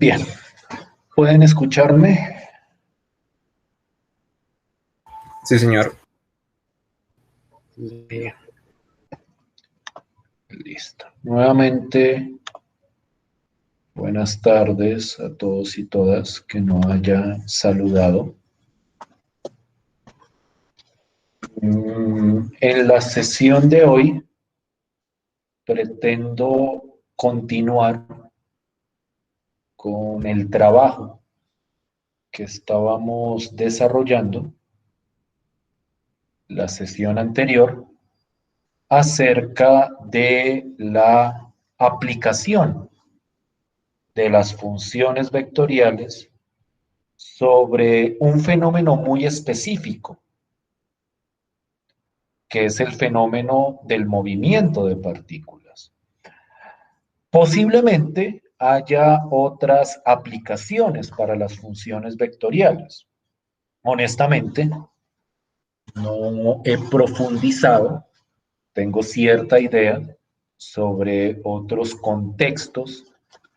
Bien, ¿pueden escucharme? Sí, señor. Bien. Listo. Nuevamente, buenas tardes a todos y todas que no haya saludado. En la sesión de hoy pretendo continuar con el trabajo que estábamos desarrollando la sesión anterior acerca de la aplicación de las funciones vectoriales sobre un fenómeno muy específico, que es el fenómeno del movimiento de partículas. Posiblemente haya otras aplicaciones para las funciones vectoriales. Honestamente, no he profundizado, tengo cierta idea sobre otros contextos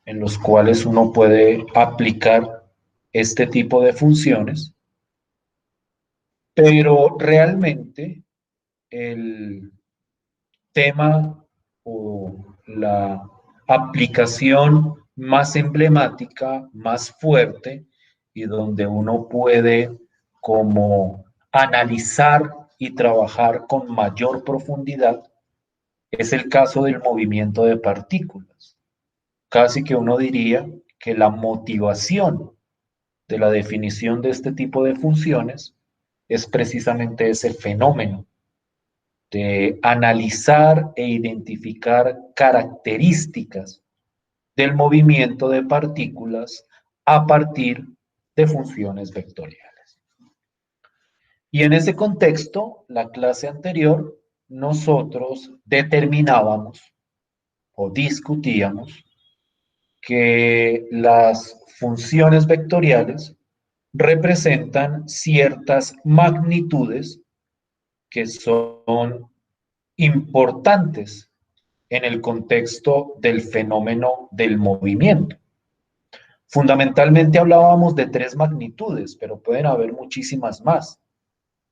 en los cuales uno puede aplicar este tipo de funciones, pero realmente el tema o la aplicación más emblemática, más fuerte y donde uno puede como analizar y trabajar con mayor profundidad es el caso del movimiento de partículas. Casi que uno diría que la motivación de la definición de este tipo de funciones es precisamente ese fenómeno de analizar e identificar características del movimiento de partículas a partir de funciones vectoriales. Y en ese contexto, la clase anterior, nosotros determinábamos o discutíamos que las funciones vectoriales representan ciertas magnitudes que son importantes en el contexto del fenómeno del movimiento. Fundamentalmente hablábamos de tres magnitudes, pero pueden haber muchísimas más.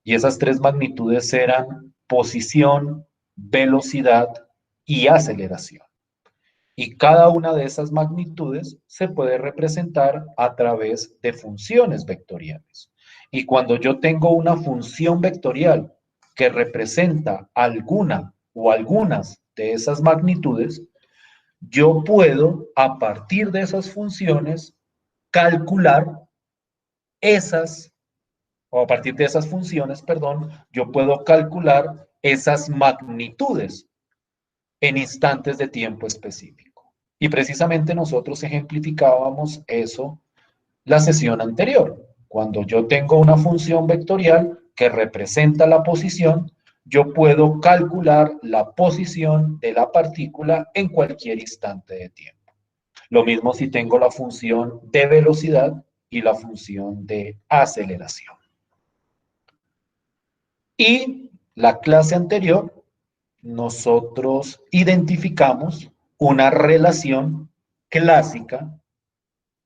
Y esas tres magnitudes eran posición, velocidad y aceleración. Y cada una de esas magnitudes se puede representar a través de funciones vectoriales. Y cuando yo tengo una función vectorial que representa alguna o algunas de esas magnitudes, yo puedo, a partir de esas funciones, calcular esas, o a partir de esas funciones, perdón, yo puedo calcular esas magnitudes en instantes de tiempo específico. Y precisamente nosotros ejemplificábamos eso la sesión anterior. Cuando yo tengo una función vectorial que representa la posición, yo puedo calcular la posición de la partícula en cualquier instante de tiempo. Lo mismo si tengo la función de velocidad y la función de aceleración. Y la clase anterior nosotros identificamos una relación clásica,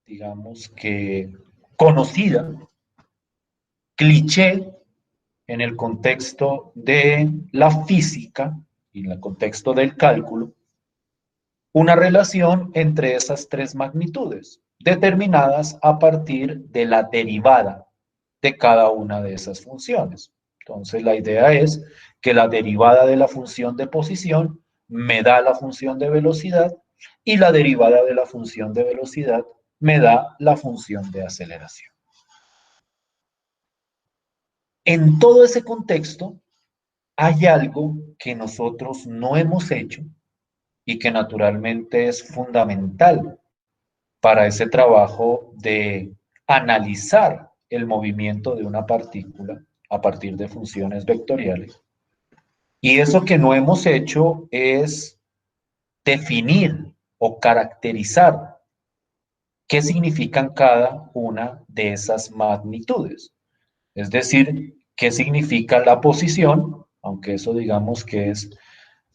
digamos que conocida, cliché en el contexto de la física y en el contexto del cálculo, una relación entre esas tres magnitudes, determinadas a partir de la derivada de cada una de esas funciones. Entonces, la idea es que la derivada de la función de posición me da la función de velocidad y la derivada de la función de velocidad me da la función de aceleración. En todo ese contexto, hay algo que nosotros no hemos hecho y que naturalmente es fundamental para ese trabajo de analizar el movimiento de una partícula a partir de funciones vectoriales. Y eso que no hemos hecho es definir o caracterizar qué significan cada una de esas magnitudes. Es decir, qué significa la posición, aunque eso digamos que es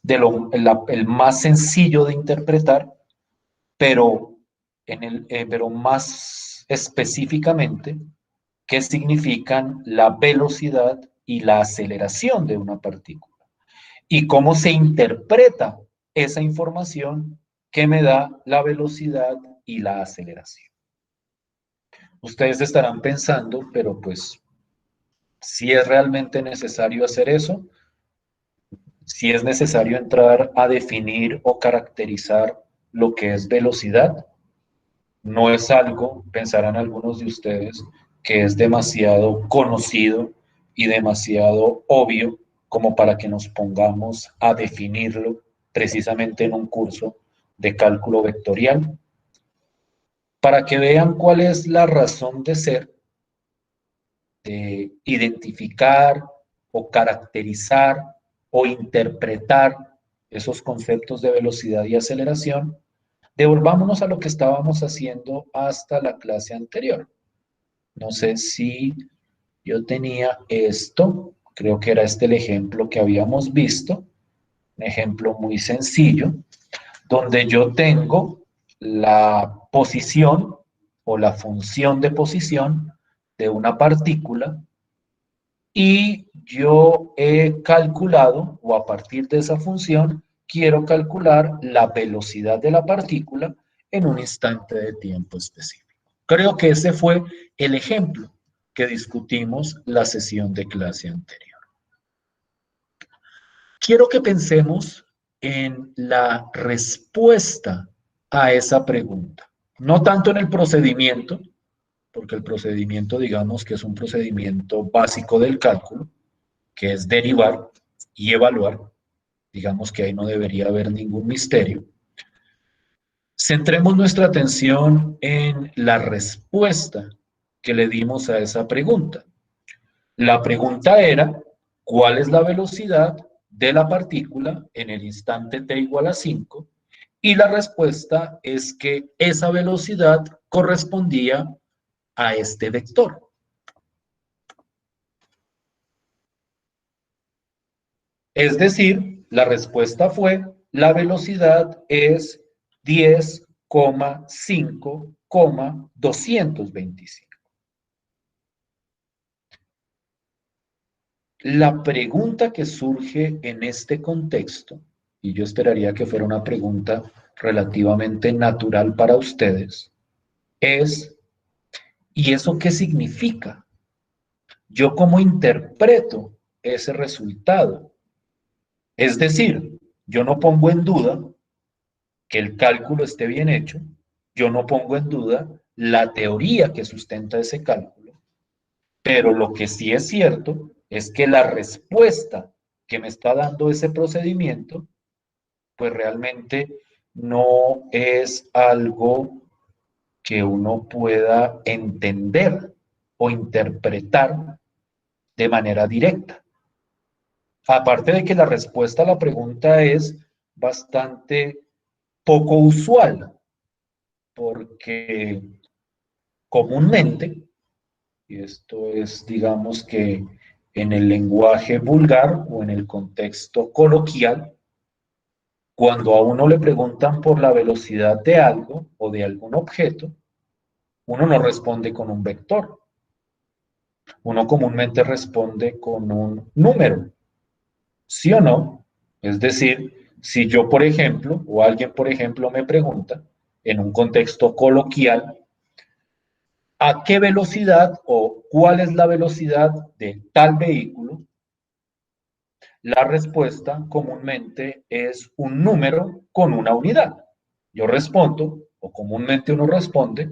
el más sencillo de interpretar, pero pero más específicamente, qué significan la velocidad y la aceleración de una partícula y cómo se interpreta esa información que me da la velocidad y la aceleración. Ustedes estarán pensando, pero pues, si es realmente necesario hacer eso, si es necesario entrar a definir o caracterizar lo que es velocidad, no es algo, pensarán algunos de ustedes, que es demasiado conocido y demasiado obvio como para que nos pongamos a definirlo precisamente en un curso de cálculo vectorial, para que vean cuál es la razón de ser, de identificar o caracterizar o interpretar esos conceptos de velocidad y aceleración. Devolvámonos a lo que estábamos haciendo hasta la clase anterior. No sé si yo tenía esto, creo que era este el ejemplo que habíamos visto, un ejemplo muy sencillo, donde yo tengo la posición o la función de posición de una partícula y yo he calculado, o a partir de esa función, quiero calcular la velocidad de la partícula en un instante de tiempo específico. Creo que ese fue el ejemplo que discutimos la sesión de clase anterior. Quiero que pensemos en la respuesta a esa pregunta, no tanto en el procedimiento, porque el procedimiento, digamos que es un procedimiento básico del cálculo, que es derivar y evaluar. Digamos que ahí no debería haber ningún misterio. Centremos nuestra atención en la respuesta que le dimos a esa pregunta. La pregunta era, ¿cuál es la velocidad de la partícula en el instante t igual a 5? Y la respuesta es que esa velocidad correspondía a este vector. Es decir, la respuesta fue, la velocidad es 10,5,225. La pregunta que surge en este contexto, y yo esperaría que fuera una pregunta relativamente natural para ustedes, es, ¿y eso qué significa? ¿Yo cómo interpreto ese resultado? Es decir, yo no pongo en duda que el cálculo esté bien hecho, yo no pongo en duda la teoría que sustenta ese cálculo, pero lo que sí es cierto es que la respuesta que me está dando ese procedimiento, pues realmente no es algo que uno pueda entender o interpretar de manera directa. Aparte de que la respuesta a la pregunta es bastante poco usual, porque comúnmente, y esto es, digamos que en el lenguaje vulgar o en el contexto coloquial, cuando a uno le preguntan por la velocidad de algo o de algún objeto, uno no responde con un vector, uno comúnmente responde con un número, ¿sí o no? Es decir, si yo, por ejemplo, o alguien, por ejemplo, me pregunta en un contexto coloquial, ¿a qué velocidad o cuál es la velocidad de tal vehículo? La respuesta comúnmente es un número con una unidad. Yo respondo, o comúnmente uno responde,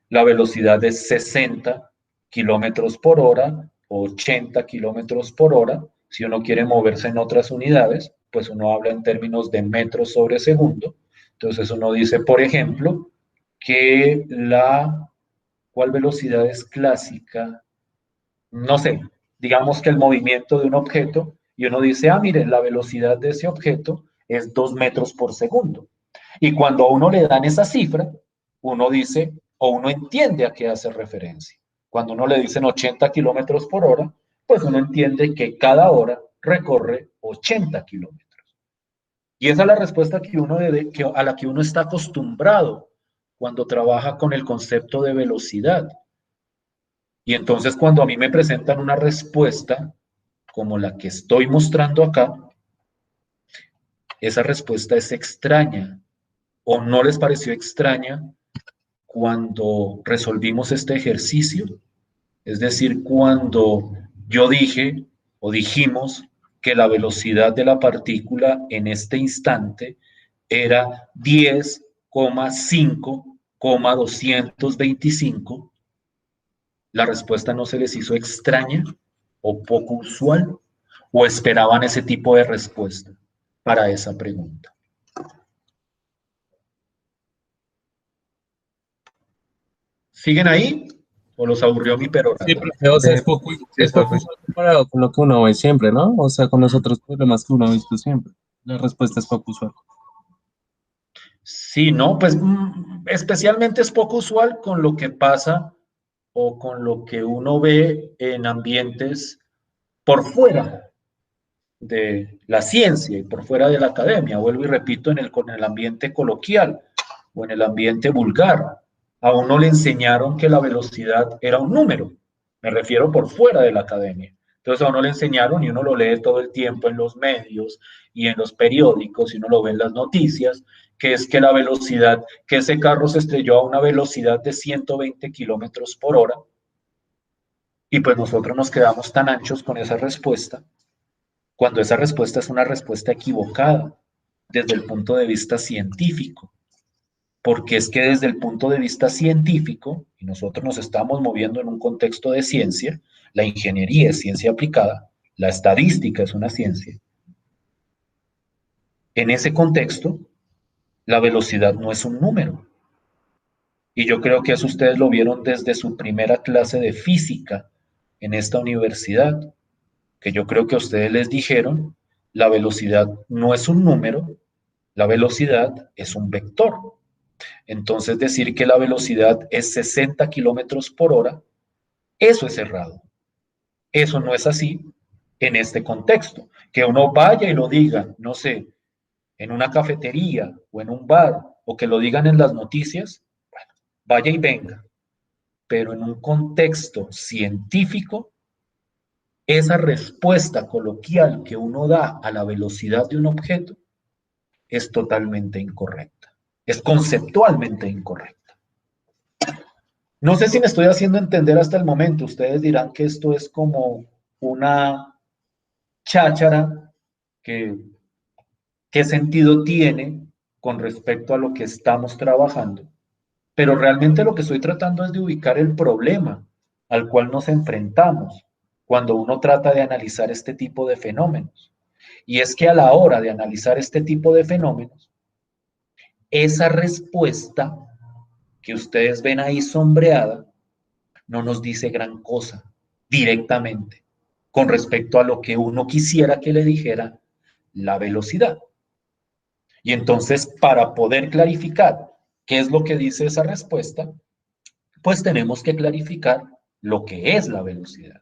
la velocidad es 60 kilómetros por hora o 80 kilómetros por hora. Si uno quiere moverse en otras unidades, pues uno habla en términos de metros sobre segundo. Entonces uno dice, por ejemplo, que ¿cuál velocidad es clásica? No sé, digamos que el movimiento de un objeto y uno dice, ah, mire, la velocidad de ese objeto es 2 metros por segundo. Y cuando a uno le dan esa cifra, uno dice o uno entiende a qué hace referencia. Cuando uno le dicen 80 kilómetros por hora, pues uno entiende que cada hora recorre 80 kilómetros. Y esa es la respuesta que a la que uno está acostumbrado cuando trabaja con el concepto de velocidad. Y entonces cuando a mí me presentan una respuesta como la que estoy mostrando acá, esa respuesta es extraña o no les pareció extraña cuando resolvimos este ejercicio. Es decir, cuando yo dije o dijimos que la velocidad de la partícula en este instante era 10,5,225, la respuesta no se les hizo extraña o poco usual, o esperaban ese tipo de respuesta para esa pregunta. ¿Siguen ahí o los aburrió mi Sí, perorata? profe, o sea, Sí, es poco profe. usual comparado con lo que uno ve siempre, ¿no? O sea, con los otros problemas que uno ha visto siempre. La respuesta es poco usual. Sí, no, pues especialmente es poco usual con lo que pasa o con lo que uno ve en ambientes por fuera de la ciencia y por fuera de la academia. Vuelvo y repito, con el ambiente coloquial o en el ambiente vulgar. A uno le enseñaron que la velocidad era un número. Me refiero por fuera de la academia. Entonces a uno le enseñaron y uno lo lee todo el tiempo en los medios y en los periódicos y uno lo ve en las noticias, que es que la velocidad, que ese carro se estrelló a una velocidad de 120 kilómetros por hora. Y pues nosotros nos quedamos tan anchos con esa respuesta cuando esa respuesta es una respuesta equivocada desde el punto de vista científico, porque es que desde el punto de vista científico, y nosotros nos estamos moviendo en un contexto de ciencia, la ingeniería es ciencia aplicada, la estadística es una ciencia. En ese contexto, la velocidad no es un número. Y yo creo que eso ustedes lo vieron desde su primera clase de física en esta universidad, que yo creo que a ustedes les dijeron, la velocidad no es un número, la velocidad es un vector. Entonces decir que la velocidad es 60 kilómetros por hora, eso es errado. Eso no es así en este contexto. Que uno vaya y lo diga, no sé, en una cafetería o en un bar, o que lo digan en las noticias, bueno, vaya y venga. Pero en un contexto científico, esa respuesta coloquial que uno da a la velocidad de un objeto es totalmente incorrecta. Es conceptualmente incorrecta. No sé si me estoy haciendo entender hasta el momento. Ustedes dirán que esto es como una cháchara que qué sentido tiene con respecto a lo que estamos trabajando. Pero realmente lo que estoy tratando es de ubicar el problema al cual nos enfrentamos cuando uno trata de analizar este tipo de fenómenos. Y es que a la hora de analizar este tipo de fenómenos, esa respuesta que ustedes ven ahí sombreada no nos dice gran cosa directamente con respecto a lo que uno quisiera que le dijera la velocidad. Y entonces, para poder clarificar qué es lo que dice esa respuesta, pues tenemos que clarificar lo que es la velocidad.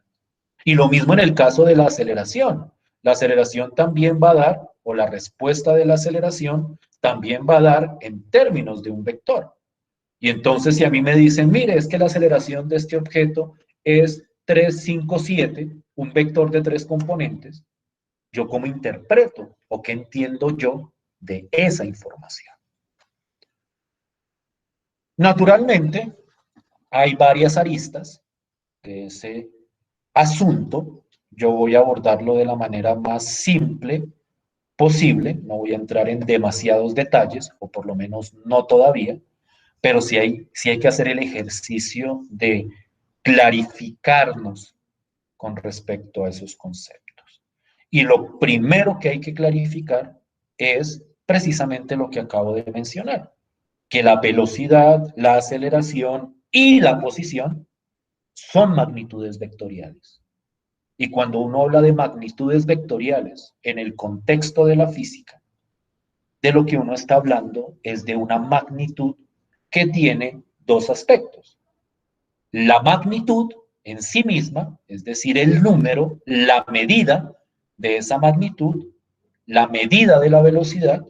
Y lo mismo en el caso de la aceleración. La aceleración también va a dar, o la respuesta de la aceleración también va a dar en términos de un vector. Y entonces si a mí me dicen, mire, es que la aceleración de este objeto es 357, un vector de 3 componentes, ¿yo cómo interpreto o qué entiendo yo de esa información? Naturalmente, hay varias aristas de ese asunto. Yo voy a abordarlo de la manera más simple posible, no voy a entrar en demasiados detalles, o por lo menos no todavía, pero sí hay que hacer el ejercicio de clarificarnos con respecto a esos conceptos. Y lo primero que hay que clarificar es precisamente lo que acabo de mencionar, que la velocidad, la aceleración y la posición son magnitudes vectoriales. Y cuando uno habla de magnitudes vectoriales en el contexto de la física, de lo que uno está hablando es de una magnitud que tiene dos aspectos. La magnitud en sí misma, es decir, el número, la medida de esa magnitud, la medida de la velocidad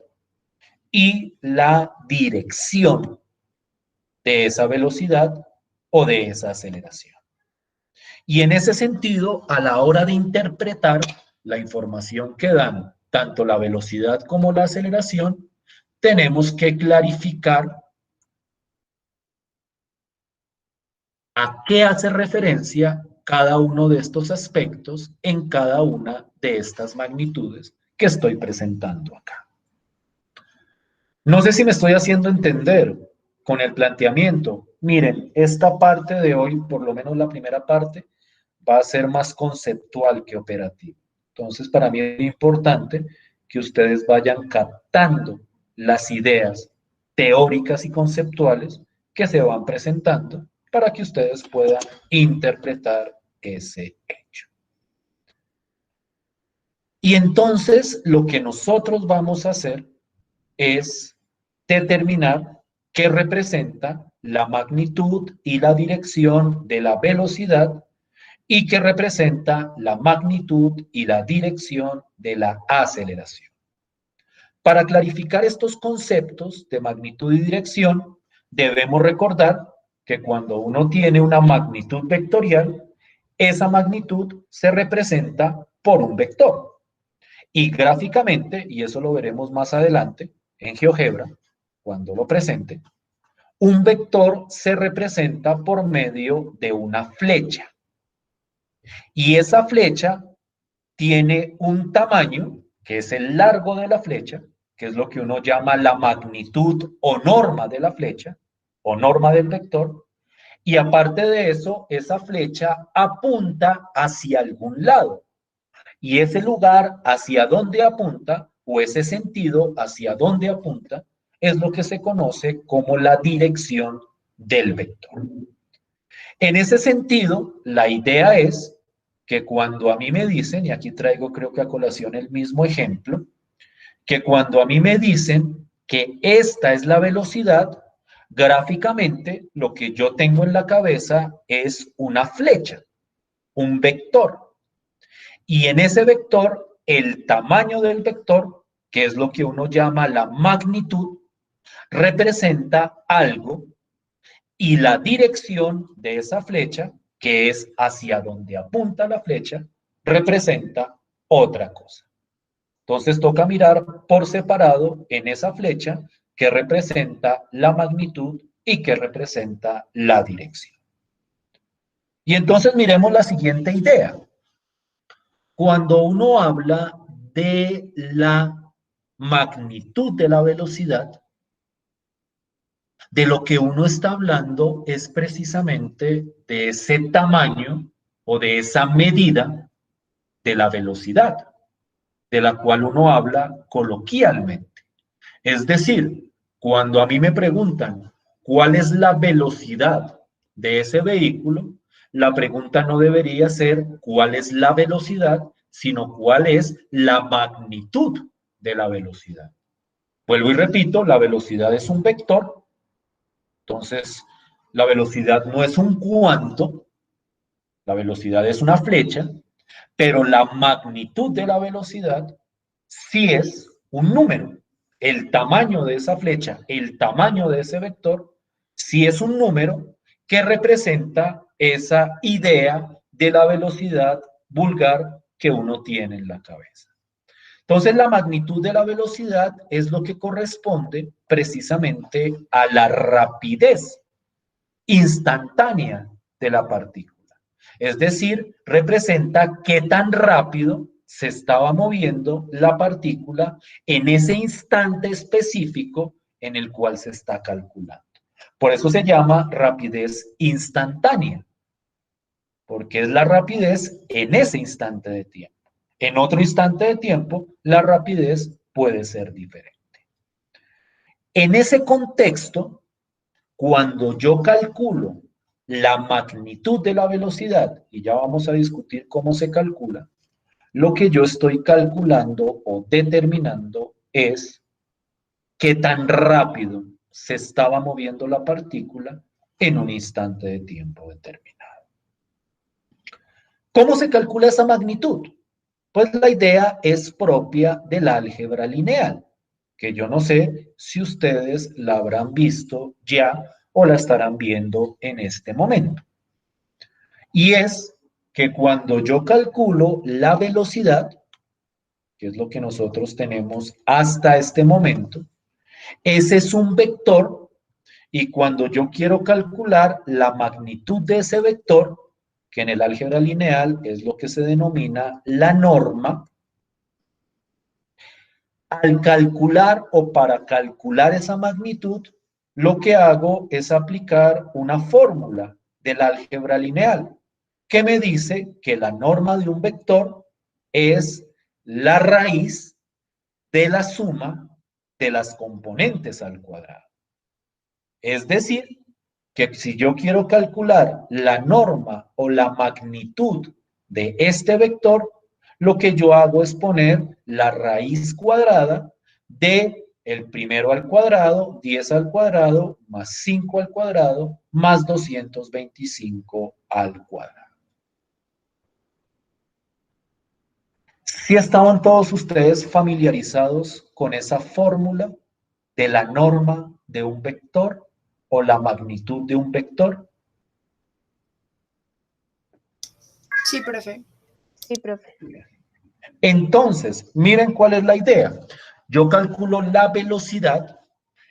y la dirección de esa velocidad o de esa aceleración. Y en ese sentido, a la hora de interpretar la información que dan tanto la velocidad como la aceleración, tenemos que clarificar a qué hace referencia cada uno de estos aspectos en cada una de estas magnitudes que estoy presentando acá. No sé si me estoy haciendo entender con el planteamiento. Miren, esta parte de hoy, por lo menos la primera parte, va a ser más conceptual que operativo. Entonces, para mí es importante que ustedes vayan captando las ideas teóricas y conceptuales que se van presentando para que ustedes puedan interpretar ese hecho. Y entonces, lo que nosotros vamos a hacer es determinar qué representa la magnitud y la dirección de la velocidad y qué representa la magnitud y la dirección de la aceleración. Para clarificar estos conceptos de magnitud y dirección, debemos recordar que cuando uno tiene una magnitud vectorial, esa magnitud se representa por un vector. Y gráficamente, y eso lo veremos más adelante en GeoGebra, cuando lo presente, un vector se representa por medio de una flecha. Y esa flecha tiene un tamaño, que es el largo de la flecha, que es lo que uno llama la magnitud o norma de la flecha, o norma del vector, y aparte de eso, esa flecha apunta hacia algún lado. Y ese lugar hacia donde apunta, o ese sentido hacia donde apunta, es lo que se conoce como la dirección del vector. En ese sentido, la idea es que cuando a mí me dicen, y aquí traigo creo que a colación el mismo ejemplo, que cuando a mí me dicen que esta es la velocidad, gráficamente lo que yo tengo en la cabeza es una flecha, un vector. Y en ese vector, el tamaño del vector, que es lo que uno llama la magnitud, representa algo y la dirección de esa flecha, que es hacia donde apunta la flecha, representa otra cosa. Entonces toca mirar por separado en esa flecha que representa la magnitud y que representa la dirección. Y entonces miremos la siguiente idea. Cuando uno habla de la magnitud de la velocidad, de lo que uno está hablando es precisamente de ese tamaño o de esa medida de la velocidad, de la cual uno habla coloquialmente. Es decir, cuando a mí me preguntan cuál es la velocidad de ese vehículo, la pregunta no debería ser cuál es la velocidad, sino cuál es la magnitud de la velocidad. Vuelvo y repito, la velocidad es un vector. Entonces, la velocidad no es un cuánto, la velocidad es una flecha, pero la magnitud de la velocidad sí es un número. El tamaño de esa flecha, el tamaño de ese vector, sí es un número que representa esa idea de la velocidad vulgar que uno tiene en la cabeza. Entonces, la magnitud de la velocidad es lo que corresponde precisamente a la rapidez instantánea de la partícula. Es decir, representa qué tan rápido se estaba moviendo la partícula en ese instante específico en el cual se está calculando. Por eso se llama rapidez instantánea, porque es la rapidez en ese instante de tiempo. En otro instante de tiempo, la rapidez puede ser diferente. En ese contexto, cuando yo calculo la magnitud de la velocidad, y ya vamos a discutir cómo se calcula, lo que yo estoy calculando o determinando es qué tan rápido se estaba moviendo la partícula en un instante de tiempo determinado. ¿Cómo se calcula esa magnitud? Pues la idea es propia del álgebra lineal, que yo no sé si ustedes la habrán visto ya o la estarán viendo en este momento. Y es que cuando yo calculo la velocidad, que es lo que nosotros tenemos hasta este momento, ese es un vector y cuando yo quiero calcular la magnitud de ese vector, que en el álgebra lineal es lo que se denomina la norma, al calcular o para calcular esa magnitud, lo que hago es aplicar una fórmula del álgebra lineal que me dice que la norma de un vector es la raíz de la suma de las componentes al cuadrado. Es decir, que si yo quiero calcular la norma o la magnitud de este vector, lo que yo hago es poner la raíz cuadrada de el primero al cuadrado, 10 al cuadrado, más 5 al cuadrado, más 225 al cuadrado. ¿Sí estaban todos ustedes familiarizados con esa fórmula de la norma de un vector o la magnitud de un vector? Sí, profe. Sí, profe. Entonces, miren cuál es la idea. Yo calculo la velocidad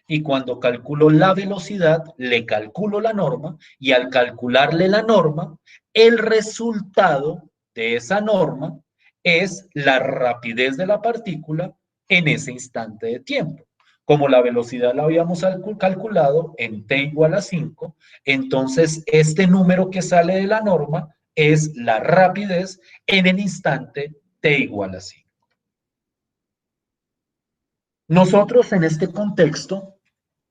y cuando calculo la velocidad, le calculo la norma y al calcularle la norma, el resultado de esa norma es la rapidez de la partícula en ese instante de tiempo. Como la velocidad la habíamos calculado en t igual a 5, entonces este número que sale de la norma es la rapidez en el instante t igual a 5. Nosotros en este contexto,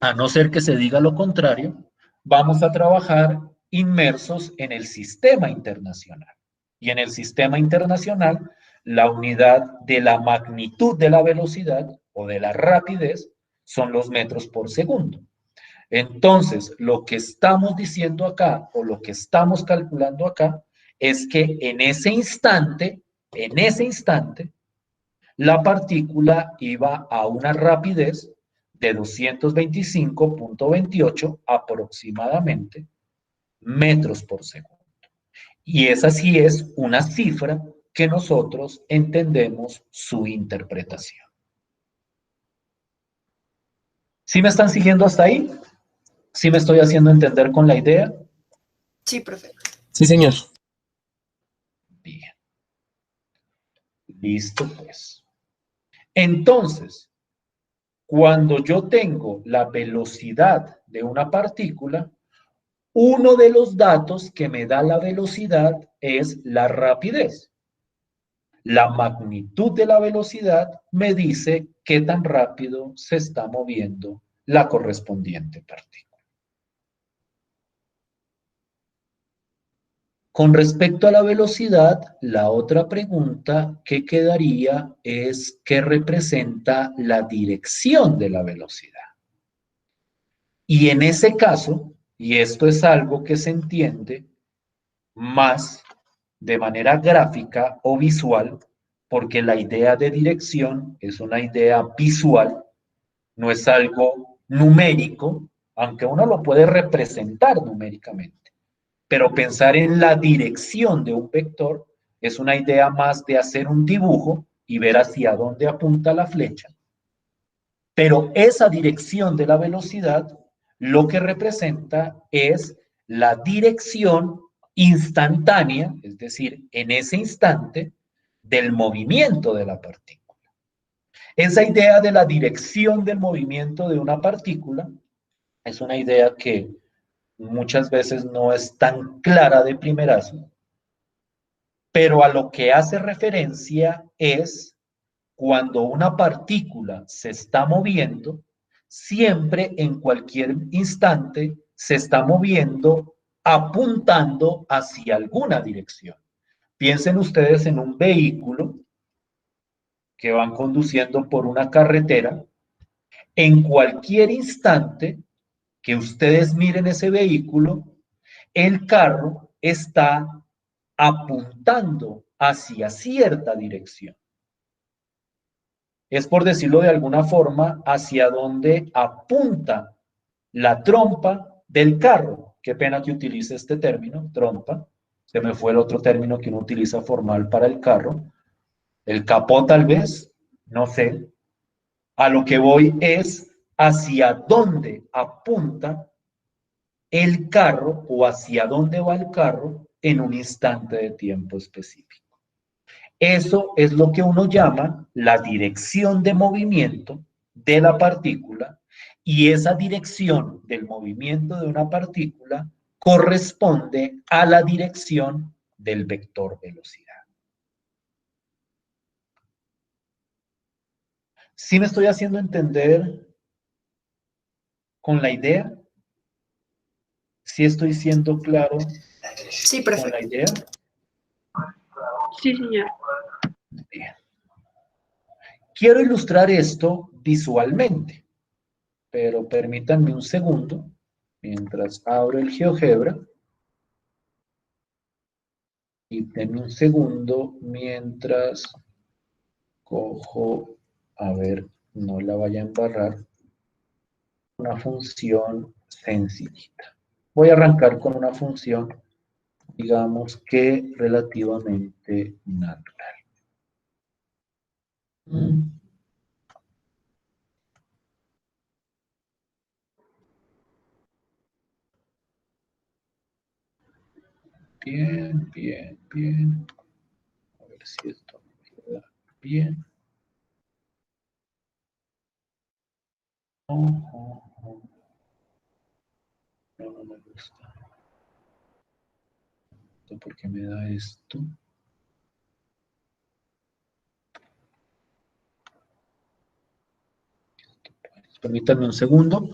a no ser que se diga lo contrario, vamos a trabajar inmersos en el sistema internacional. Y en el sistema internacional, la unidad de la magnitud de la velocidad o de la rapidez son los metros por segundo. Entonces, lo que estamos diciendo acá o lo que estamos calculando acá es que en ese instante, la partícula iba a una rapidez de 225.28 aproximadamente metros por segundo. Y esa sí es una cifra que nosotros entendemos su interpretación. ¿Sí me están siguiendo hasta ahí? ¿Sí me estoy haciendo entender con la idea? Sí, profe. Sí, señor. Bien. Listo, pues. Entonces, cuando yo tengo la velocidad de una partícula, uno de los datos que me da la velocidad es la rapidez. La magnitud de la velocidad me dice qué tan rápido se está moviendo la correspondiente partícula. Con respecto a la velocidad, la otra pregunta que quedaría es ¿qué representa la dirección de la velocidad? Y en ese caso, y esto es algo que se entiende más de manera gráfica o visual, porque la idea de dirección es una idea visual, no es algo numérico, aunque uno lo puede representar numéricamente. Pero pensar en la dirección de un vector es una idea más de hacer un dibujo y ver hacia dónde apunta la flecha. Pero esa dirección de la velocidad lo que representa es la dirección instantánea, es decir, en ese instante, del movimiento de la partícula. Esa idea de la dirección del movimiento de una partícula es una idea que muchas veces no es tan clara de primerazo, pero a lo que hace referencia es cuando una partícula se está moviendo, siempre en cualquier instante se está moviendo apuntando hacia alguna dirección. Piensen ustedes en un vehículo que van conduciendo por una carretera. En cualquier instante que ustedes miren ese vehículo, el carro está apuntando hacia cierta dirección. Es por decirlo de alguna forma, hacia donde apunta la trompa del carro. Qué pena que utilice este término, trompa. Se me fue el otro término que uno utiliza formal para el carro. El capó tal vez, no sé. A lo que voy es hacia dónde apunta el carro o hacia dónde va el carro en un instante de tiempo específico. Eso es lo que uno llama la dirección de movimiento de la partícula, y esa dirección del movimiento de una partícula corresponde a la dirección del vector velocidad. ¿Sí me estoy haciendo entender con la idea? ¿Sí estoy siendo claro Sí, con profe. la idea? Sí, señor. Bien. Quiero ilustrar esto visualmente, pero permítanme un segundo mientras abro el GeoGebra, y denme un segundo mientras cojo, a ver, no la vaya a embarrar, una función sencillita. Voy a arrancar con una función, digamos que relativamente natural. Bien, bien, bien. A ver si esto me queda bien. No, no me gusta. ¿Por qué me da esto? Permítanme un segundo,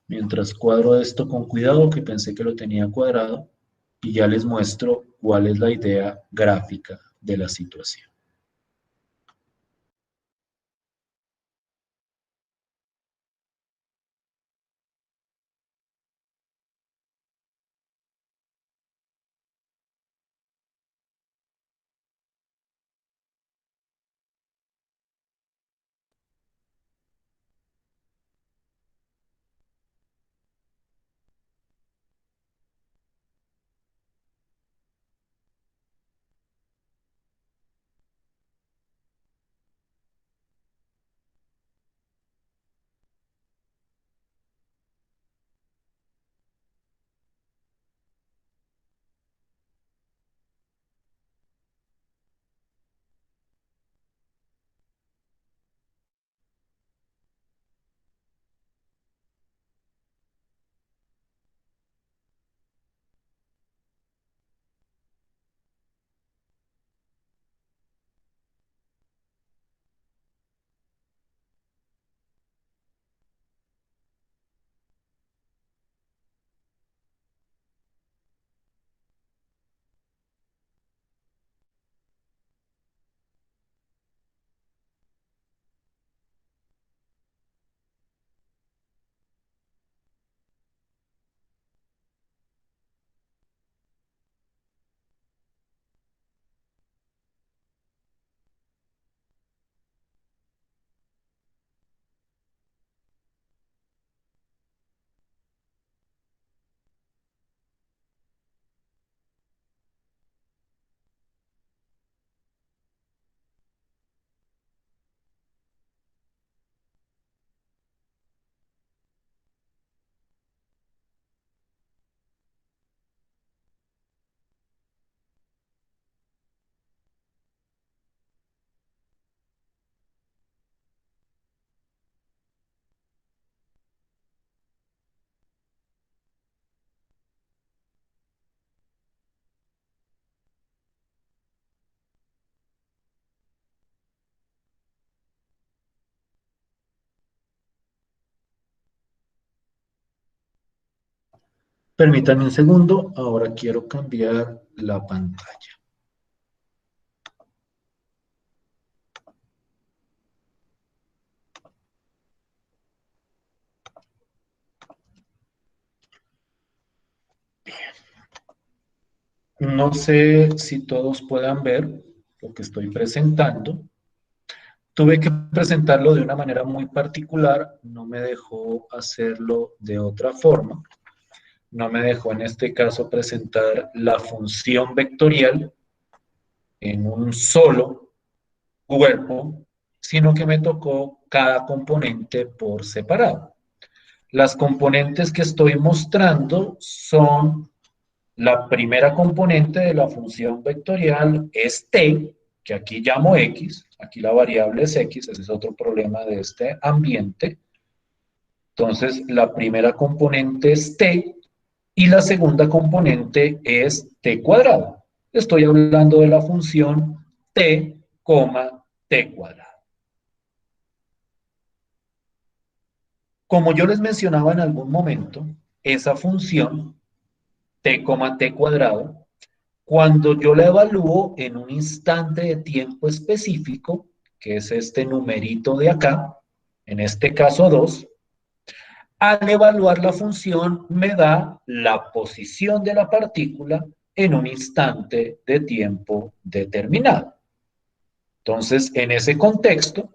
mientras cuadro esto con cuidado, que pensé que lo tenía cuadrado, y ya les muestro cuál es la idea gráfica de la situación. Permítanme un segundo, ahora quiero cambiar la pantalla. No sé si todos puedan ver lo que estoy presentando. Tuve que presentarlo de una manera muy particular, no me dejó hacerlo de otra forma. no me dejó en este caso presentar la función vectorial en un solo cuerpo, sino que me tocó cada componente por separado. Las componentes que estoy mostrando son la primera componente de la función vectorial es t, que aquí llamo x, aquí la variable es x, ese es otro problema de este ambiente. Entonces, la primera componente es t y la segunda componente es t cuadrado. Estoy hablando de la función t, t cuadrado. Como yo les mencionaba en algún momento, esa función t, t cuadrado, cuando yo la evalúo en un instante de tiempo específico, que es este numerito de acá, en este caso 2, al evaluar la función me da la posición de la partícula en un instante de tiempo determinado. Entonces, en ese contexto,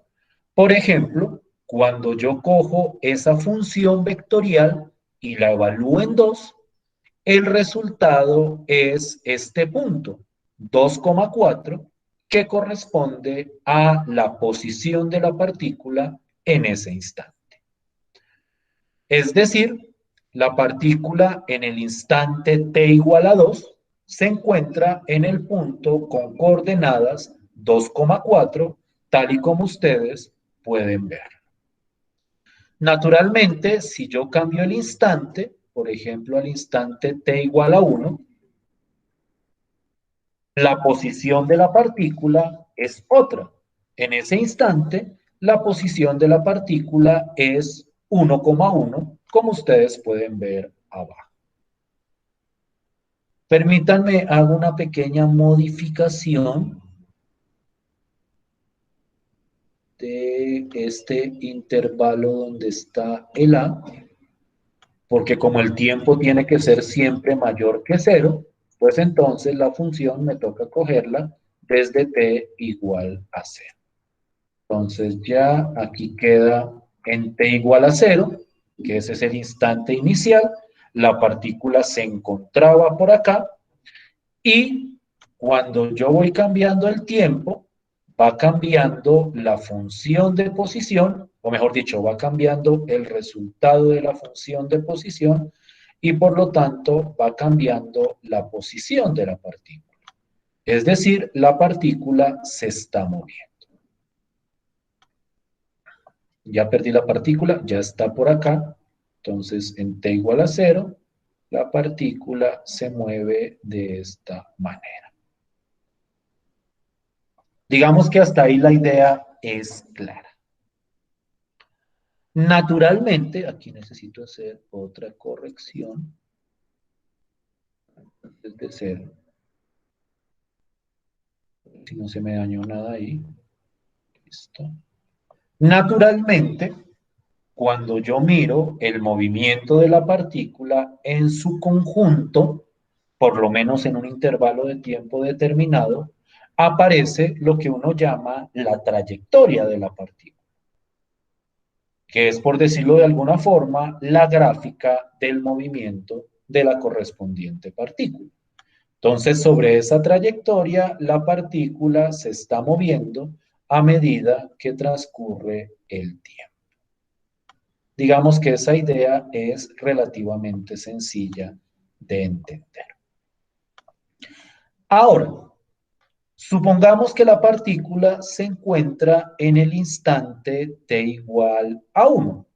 por ejemplo, cuando yo cojo esa función vectorial y la evalúo en 2, el resultado es este punto, 2,4, que corresponde a la posición de la partícula en ese instante. Es decir, la partícula en el instante t igual a 2 se encuentra en el punto con coordenadas 2,4, tal y como ustedes pueden ver. Naturalmente, si yo cambio el instante, por ejemplo, al instante t igual a 1, la posición de la partícula es otra. En ese instante, la posición de la partícula es 1,1, como ustedes pueden ver abajo. Permítanme, hago una pequeña modificación de este intervalo donde está el A, porque como el tiempo tiene que ser siempre mayor que 0, pues entonces la función me toca cogerla desde t igual a 0. Entonces ya aquí queda en t igual a 0, que ese es el instante inicial, la partícula se encontraba por acá, y cuando yo voy cambiando el tiempo, va cambiando la función de posición, o mejor dicho, va cambiando el resultado de la función de posición, y por lo tanto va cambiando la posición de la partícula. Es decir, la partícula se está moviendo. Ya perdí la partícula, ya está por acá. Entonces, en t igual a 0, la partícula se mueve de esta manera. Digamos que hasta ahí la idea es clara. Naturalmente, aquí necesito hacer otra corrección. Desde 0. Si no se me dañó nada ahí. Listo. Naturalmente, cuando yo miro el movimiento de la partícula en su conjunto, por lo menos en un intervalo de tiempo determinado, aparece lo que uno llama la trayectoria de la partícula, que es, por decirlo de alguna forma, la gráfica del movimiento de la correspondiente partícula. Entonces, sobre esa trayectoria, la partícula se está moviendo a medida que transcurre el tiempo. Digamos que esa idea es relativamente sencilla de entender. Ahora, supongamos que la partícula se encuentra en el instante t igual a 1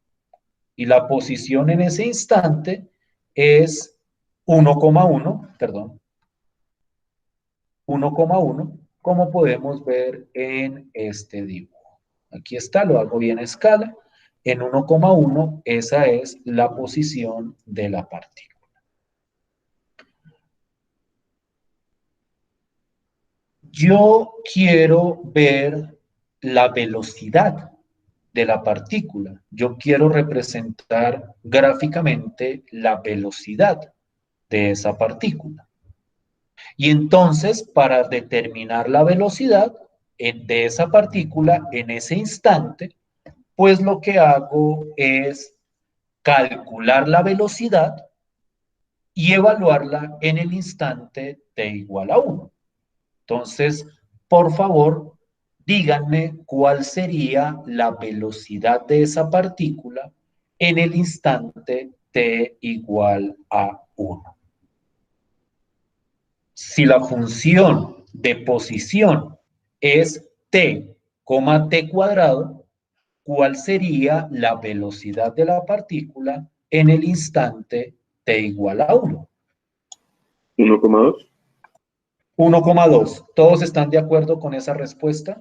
y la posición en ese instante es 1,1, perdón, 1,1, como podemos ver en este dibujo. Aquí está, lo hago bien a escala. En 1,1, esa es la posición de la partícula. Yo quiero ver la velocidad de la partícula. Yo quiero representar gráficamente la velocidad de esa partícula. Y entonces, para determinar la velocidad de esa partícula en ese instante, pues lo que hago es calcular la velocidad y evaluarla en el instante t igual a 1. Entonces, por favor, díganme cuál sería la velocidad de esa partícula en el instante t igual a 1. Si la función de posición es t, t cuadrado, ¿cuál sería la velocidad de la partícula en el instante t igual a 1? 1,2. 1,2. ¿Todos están de acuerdo con esa respuesta?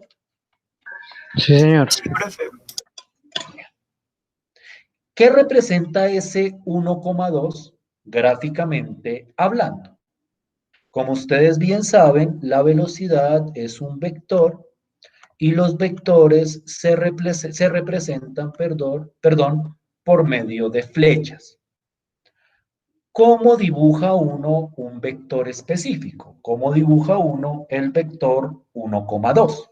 Sí, señor. Sí, profe. ¿Qué representa ese 1,2 gráficamente hablando? Como ustedes bien saben, la velocidad es un vector y los vectores se representan por medio de flechas. ¿Cómo dibuja uno un vector específico? ¿Cómo dibuja uno el vector 1,2?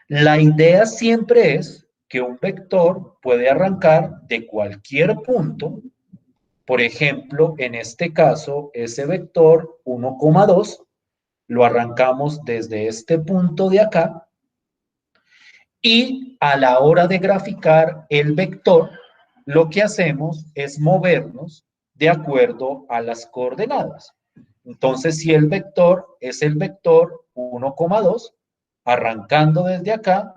La idea siempre es que un vector puede arrancar de cualquier punto. Por ejemplo, en este caso, ese vector 1,2 lo arrancamos desde este punto de acá y a la hora de graficar el vector, lo que hacemos es movernos de acuerdo a las coordenadas. Entonces, si el vector es el vector 1,2, arrancando desde acá,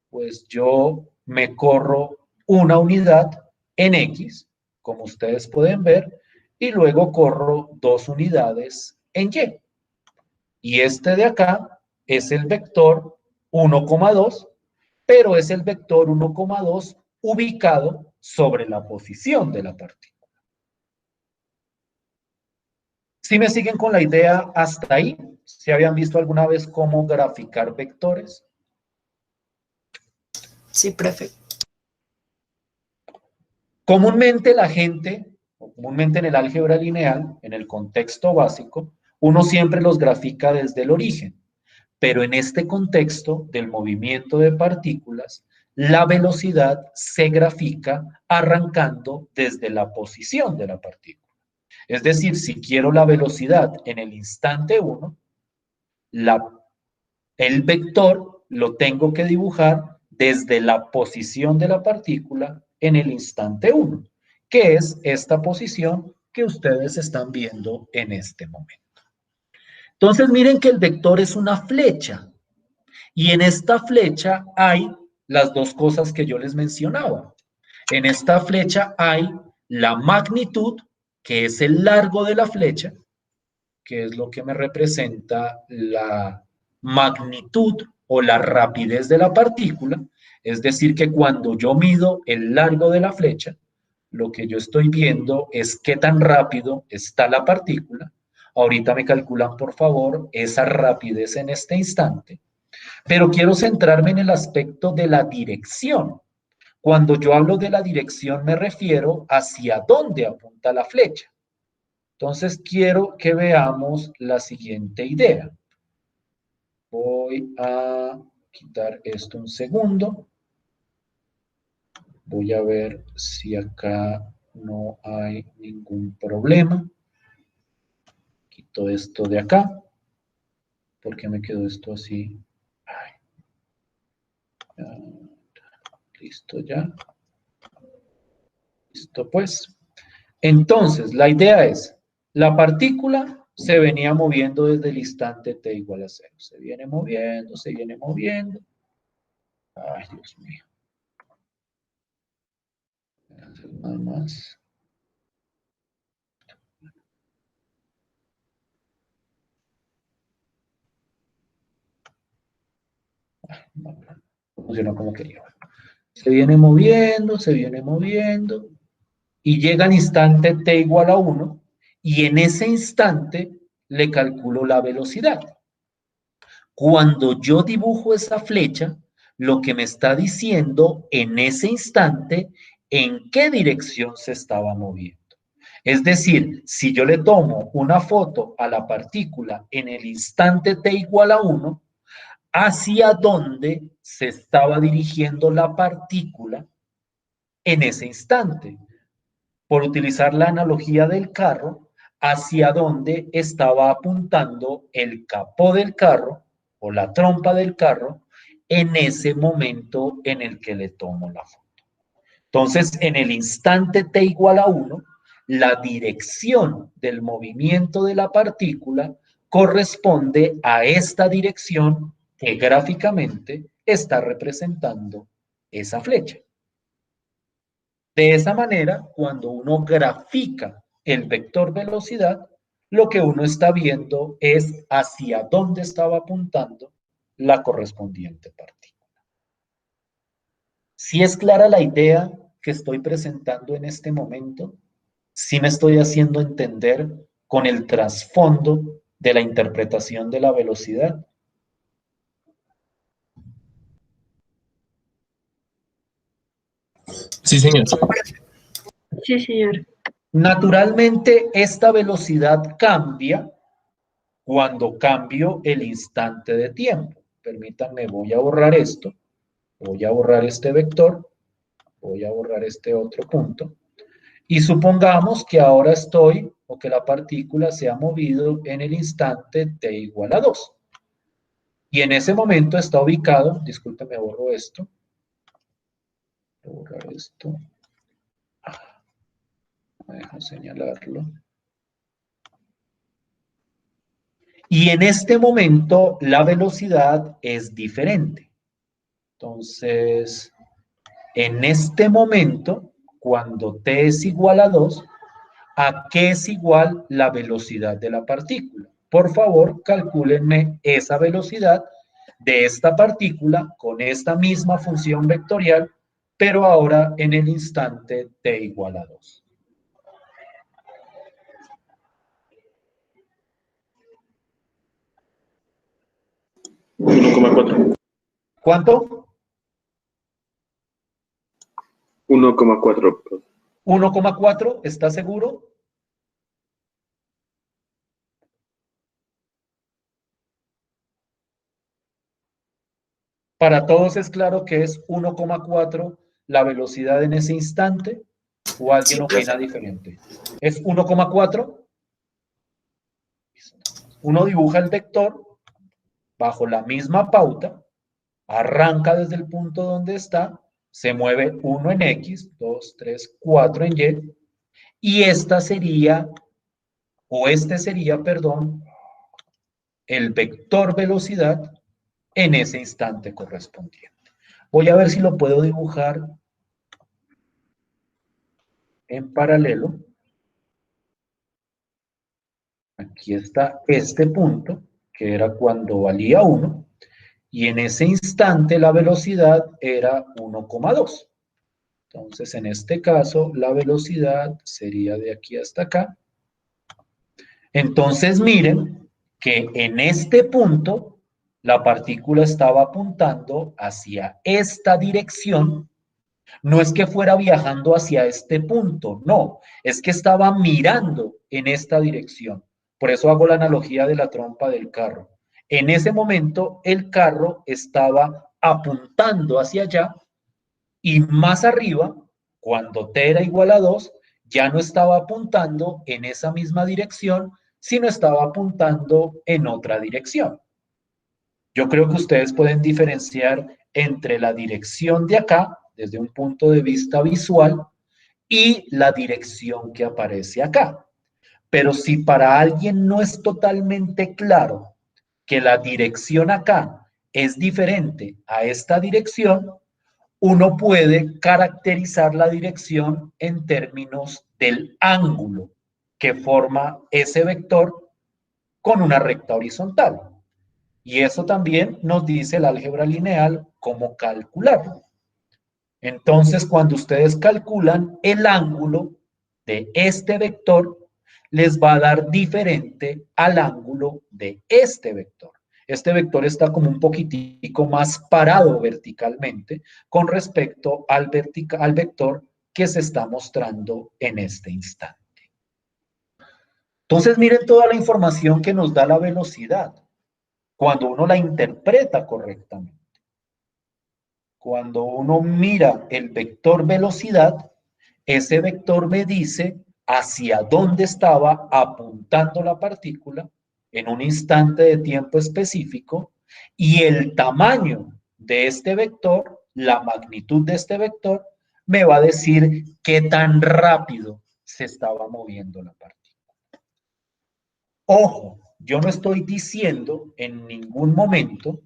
pues yo me corro una unidad en X, como ustedes pueden ver, y luego corro 2 unidades en Y. Y este de acá es el vector 1,2, pero es el vector 1,2 ubicado sobre la posición de la partícula. ¿Sí me siguen con la idea hasta ahí? ¿Se habían visto alguna vez cómo graficar vectores? Sí, profe. Comúnmente la gente, o comúnmente en el álgebra lineal, en el contexto básico, uno siempre los grafica desde el origen, pero en este contexto del movimiento de partículas, la velocidad se grafica arrancando desde la posición de la partícula. Es decir, si quiero la velocidad en el instante 1, el vector lo tengo que dibujar desde la posición de la partícula en el instante 1, que es esta posición que ustedes están viendo en este momento. Entonces miren que el vector es una flecha y en esta flecha hay las dos cosas que yo les mencionaba. En esta flecha hay la magnitud, que es el largo de la flecha, que es lo que me representa la magnitud o la rapidez de la partícula. Es decir, que cuando yo mido el largo de la flecha, lo que yo estoy viendo es qué tan rápido está la partícula. Ahorita me calculan, por favor, esa rapidez en este instante. Pero quiero centrarme en el aspecto de la dirección. Cuando yo hablo de la dirección, me refiero hacia dónde apunta la flecha. Entonces, quiero que veamos la siguiente idea. Voy a quitar esto un segundo. Voy a ver si acá no hay ningún problema. Quito esto de acá. ¿Por qué me quedó esto así? Ay. Listo ya. Listo pues. Entonces, la idea es, la partícula se venía moviendo desde el instante t igual a 0. Se viene moviendo, se viene moviendo. Ay, Dios mío. Voy a hacer nada más. No funciona como quería. Se viene moviendo, y llega al instante t igual a 1, y en ese instante le calculo la velocidad. Cuando yo dibujo esa flecha, lo que me está diciendo en ese instante en qué dirección se estaba moviendo. Es decir, si yo le tomo una foto a la partícula en el instante t igual a 1, hacia dónde se estaba dirigiendo la partícula en ese instante. por utilizar la analogía del carro, hacia dónde estaba apuntando el capó del carro o la trompa del carro en ese momento en el que le tomo la foto. Entonces, en el instante t igual a 1, la dirección del movimiento de la partícula corresponde a esta dirección que gráficamente está representando esa flecha. De esa manera, cuando uno grafica el vector velocidad, lo que uno está viendo es hacia dónde estaba apuntando la correspondiente partícula. ¿Sí es clara la idea que estoy presentando en este momento? ¿Sí me estoy haciendo entender con el trasfondo de la interpretación de la velocidad? Sí, señor. Sí, señor. Naturalmente, esta velocidad cambia cuando cambio el instante de tiempo. Permítanme, voy a borrar esto, voy a borrar este vector, voy a borrar este otro punto, y supongamos que ahora estoy, o que la partícula se ha movido en el instante t igual a 2. Y en ese momento está ubicado, discúlpeme, borro esto, voy a borrar esto, me deja señalarlo. Y en este momento la velocidad es diferente. Entonces, en este momento, cuando t es igual a 2, ¿a qué es igual la velocidad de la partícula? Por favor, calcúlenme esa velocidad de esta partícula con esta misma función vectorial, pero ahora en el instante t igual a 2. ¿Cuánto? 1,4. 1,4, ¿está seguro? Para todos es claro que es 1,4 la velocidad en ese instante, o alguien Sí, opina profe. diferente. ¿Es 1,4? Uno dibuja el vector bajo la misma pauta, arranca desde el punto donde está, se mueve 1 en X, 2, 3, 4 en Y, y esta sería, o este sería, perdón, el vector velocidad en ese instante correspondiente. Voy a ver si lo puedo dibujar en paralelo. Aquí está este punto, que era cuando valía 1, y en ese instante la velocidad era 1,2. Entonces, en este caso, la velocidad sería de aquí hasta acá. Entonces, miren que en este punto, la partícula estaba apuntando hacia esta dirección. No es que fuera viajando hacia este punto, no, es que estaba mirando en esta dirección. Por eso hago la analogía de la trompa del carro. En ese momento, el carro estaba apuntando hacia allá y más arriba, cuando t era igual a 2, ya no estaba apuntando en esa misma dirección, sino estaba apuntando en otra dirección. Yo creo que ustedes pueden diferenciar entre la dirección de acá, desde un punto de vista visual, y la dirección que aparece acá. Pero si para alguien no es totalmente claro que la dirección acá es diferente a esta dirección, uno puede caracterizar la dirección en términos del ángulo que forma ese vector con una recta horizontal. Y eso también nos dice el álgebra lineal cómo calcularlo. Entonces, cuando ustedes calculan el ángulo de este vector, les va a dar diferente al ángulo de este vector. Este vector está como un poquitico más parado verticalmente con respecto al vector que se está mostrando en este instante. Entonces, miren toda la información que nos da la velocidad cuando uno la interpreta correctamente. Cuando uno mira el vector velocidad, ese vector me dice hacia dónde estaba apuntando la partícula en un instante de tiempo específico y el tamaño de este vector, la magnitud de este vector, me va a decir qué tan rápido se estaba moviendo la partícula. Ojo, yo no estoy diciendo en ningún momento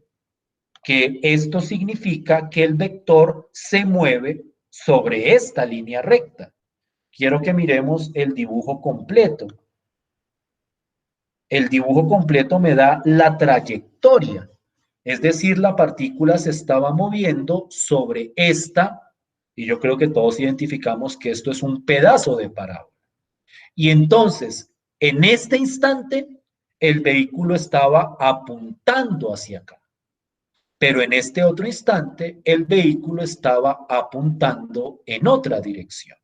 que esto significa que el vector se mueve sobre esta línea recta. Quiero que miremos el dibujo completo. El dibujo completo me da la trayectoria, es decir, la partícula se estaba moviendo sobre esta, y yo creo que todos identificamos que esto es un pedazo de parábola. Y entonces, en este instante, el vehículo estaba apuntando hacia acá. Pero en este otro instante, el vehículo estaba apuntando en otra dirección.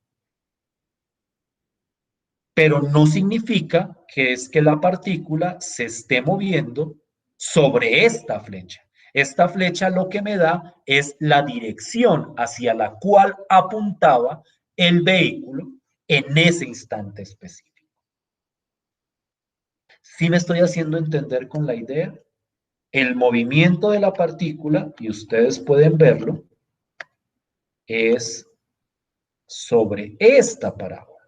Pero no significa que es que la partícula se esté moviendo sobre esta flecha. Esta flecha lo que me da es la dirección hacia la cual apuntaba el vehículo en ese instante específico. ¿Sí me estoy haciendo entender con la idea? El movimiento de la partícula, y ustedes pueden verlo, es sobre esta parábola.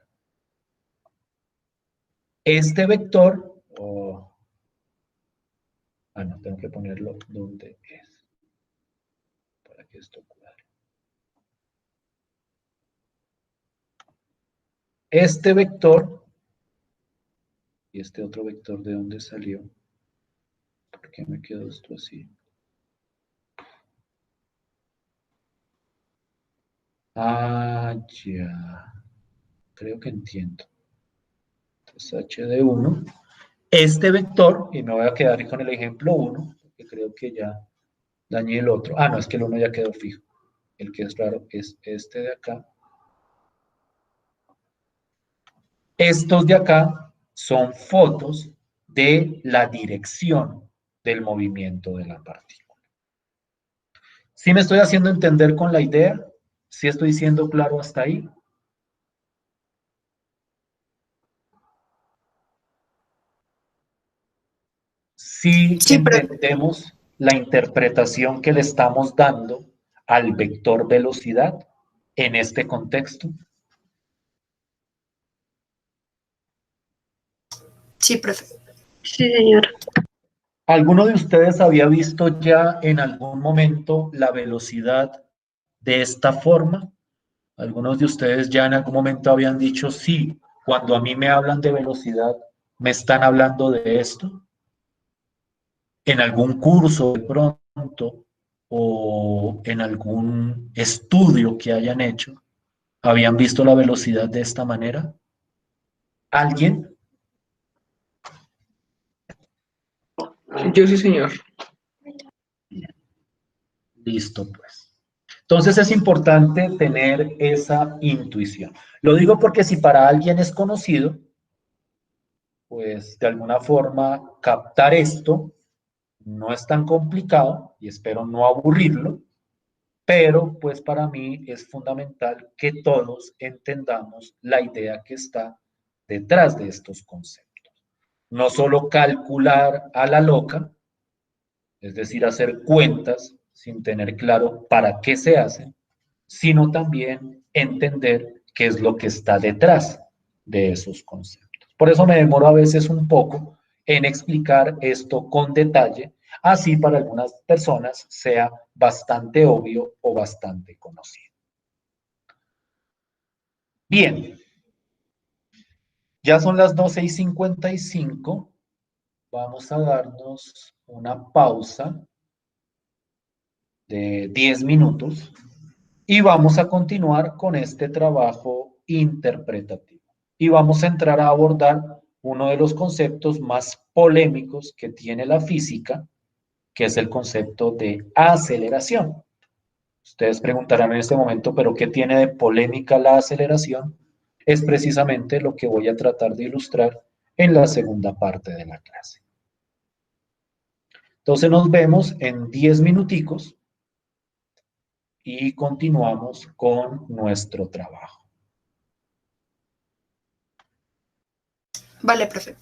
Este vector, no, tengo que ponerlo donde es, para que esto cuadre. Este vector, y este otro vector, ¿de dónde salió? ¿Por qué me quedó esto así? Ya. Creo que entiendo. Entonces, h de 1. Este vector, y me voy a quedar con el ejemplo 1, porque creo que ya dañé el otro. No, es que el 1 ya quedó fijo. El que es raro es este de acá. Estos de acá son fotos de la dirección del movimiento de la partícula. ¿Sí me estoy haciendo entender con la idea? ¿Sí estoy siendo claro hasta ahí? Sí entendemos la interpretación que le estamos dando al vector velocidad en este contexto. Sí, profe. Sí, señor. ¿Alguno de ustedes había visto ya en algún momento la velocidad de esta forma? Algunos de ustedes ya en algún momento habían dicho, sí, cuando a mí me hablan de velocidad, ¿me están hablando de esto? En algún curso de pronto o en algún estudio que hayan hecho, ¿habían visto la velocidad de esta manera? ¿Alguien? Yo sí, señor. Listo, pues. Entonces es importante tener esa intuición. Lo digo porque si para alguien es conocido, pues de alguna forma captar esto no es tan complicado y espero no aburrirlo, pero pues para mí es fundamental que todos entendamos la idea que está detrás de estos conceptos. No solo calcular a la loca, es decir, hacer cuentas sin tener claro para qué se hacen, sino también entender qué es lo que está detrás de esos conceptos. Por eso me demoro a veces un poco en explicar esto con detalle, así para algunas personas sea bastante obvio o bastante conocido. Bien, ya son las 12:55. Vamos a darnos una pausa de 10 minutos y vamos a continuar con este trabajo interpretativo. Y vamos a entrar a abordar uno de los conceptos más polémicos que tiene la física, que es el concepto de aceleración. Ustedes preguntarán en este momento, ¿pero qué tiene de polémica la aceleración? Es precisamente lo que voy a tratar de ilustrar en la segunda parte de la clase. Entonces nos vemos en 10 minuticos y continuamos con nuestro trabajo. Vale, profe.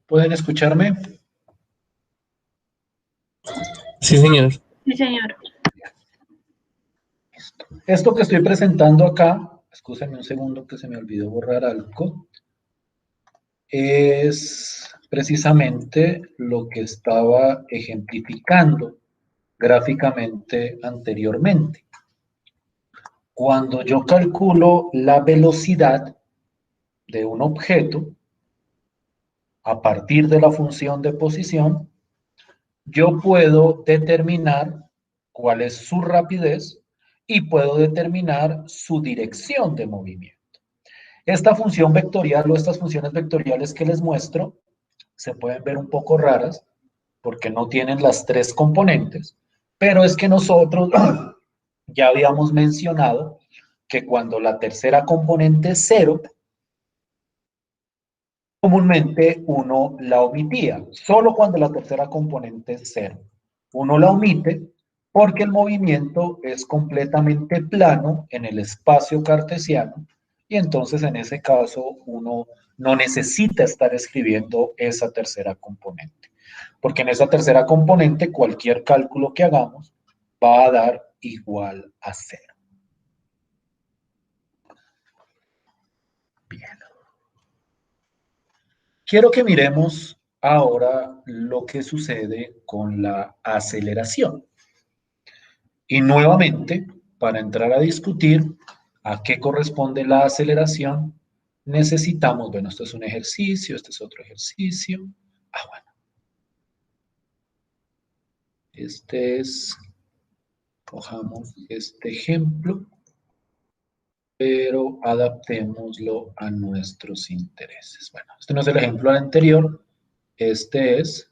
¿Pueden escucharme? Sí, señor. Sí, señor. Esto que estoy presentando acá, escúchenme un segundo que se me olvidó borrar algo, es precisamente lo que estaba ejemplificando gráficamente anteriormente. Cuando yo calculo la velocidad de un objeto a partir de la función de posición, yo puedo determinar cuál es su rapidez y puedo determinar su dirección de movimiento. Esta función vectorial o estas funciones vectoriales que les muestro se pueden ver un poco raras porque no tienen las tres componentes, pero es que nosotros ya habíamos mencionado que cuando la tercera componente es cero, comúnmente uno la omitía, solo cuando la tercera componente es cero. Uno la omite porque el movimiento es completamente plano en el espacio cartesiano y entonces en ese caso uno no necesita estar escribiendo esa tercera componente, porque en esa tercera componente cualquier cálculo que hagamos va a dar igual a cero. Bien. Quiero que miremos ahora lo que sucede con la aceleración. Y nuevamente, para entrar a discutir a qué corresponde la aceleración, necesitamos, bueno, esto es un ejercicio, este es otro ejercicio. Bueno. Este es, cojamos este ejemplo, pero adaptémoslo a nuestros intereses. Bueno, este no es el ejemplo anterior, este es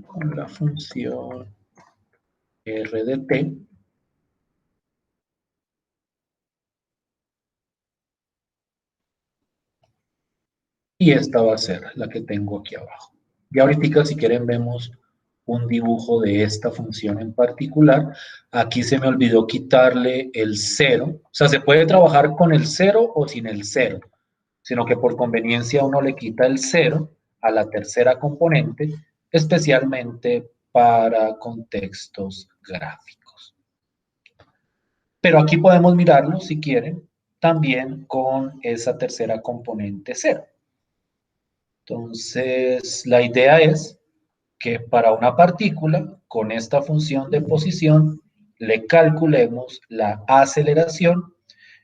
con la función r de t. Y esta va a ser la que tengo aquí abajo. Y ahorita, si quieren, vemos un dibujo de esta función en particular. Aquí se me olvidó quitarle el 0. O sea, se puede trabajar con el 0 o sin el 0, sino que por conveniencia uno le quita el 0 a la tercera componente, especialmente para contextos gráficos. Pero aquí podemos mirarlo, si quieren, también con esa tercera componente 0. Entonces, la idea es que para una partícula, con esta función de posición, le calculemos la aceleración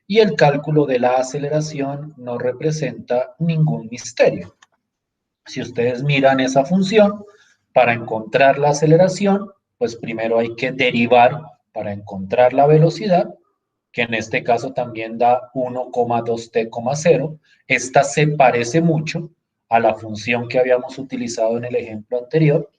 y el cálculo de la aceleración no representa ningún misterio. Si ustedes miran esa función, para encontrar la aceleración, pues primero hay que derivar para encontrar la velocidad, que en este caso también da 1,2t,0. Esta se parece mucho a la función que habíamos utilizado en el ejemplo anterior.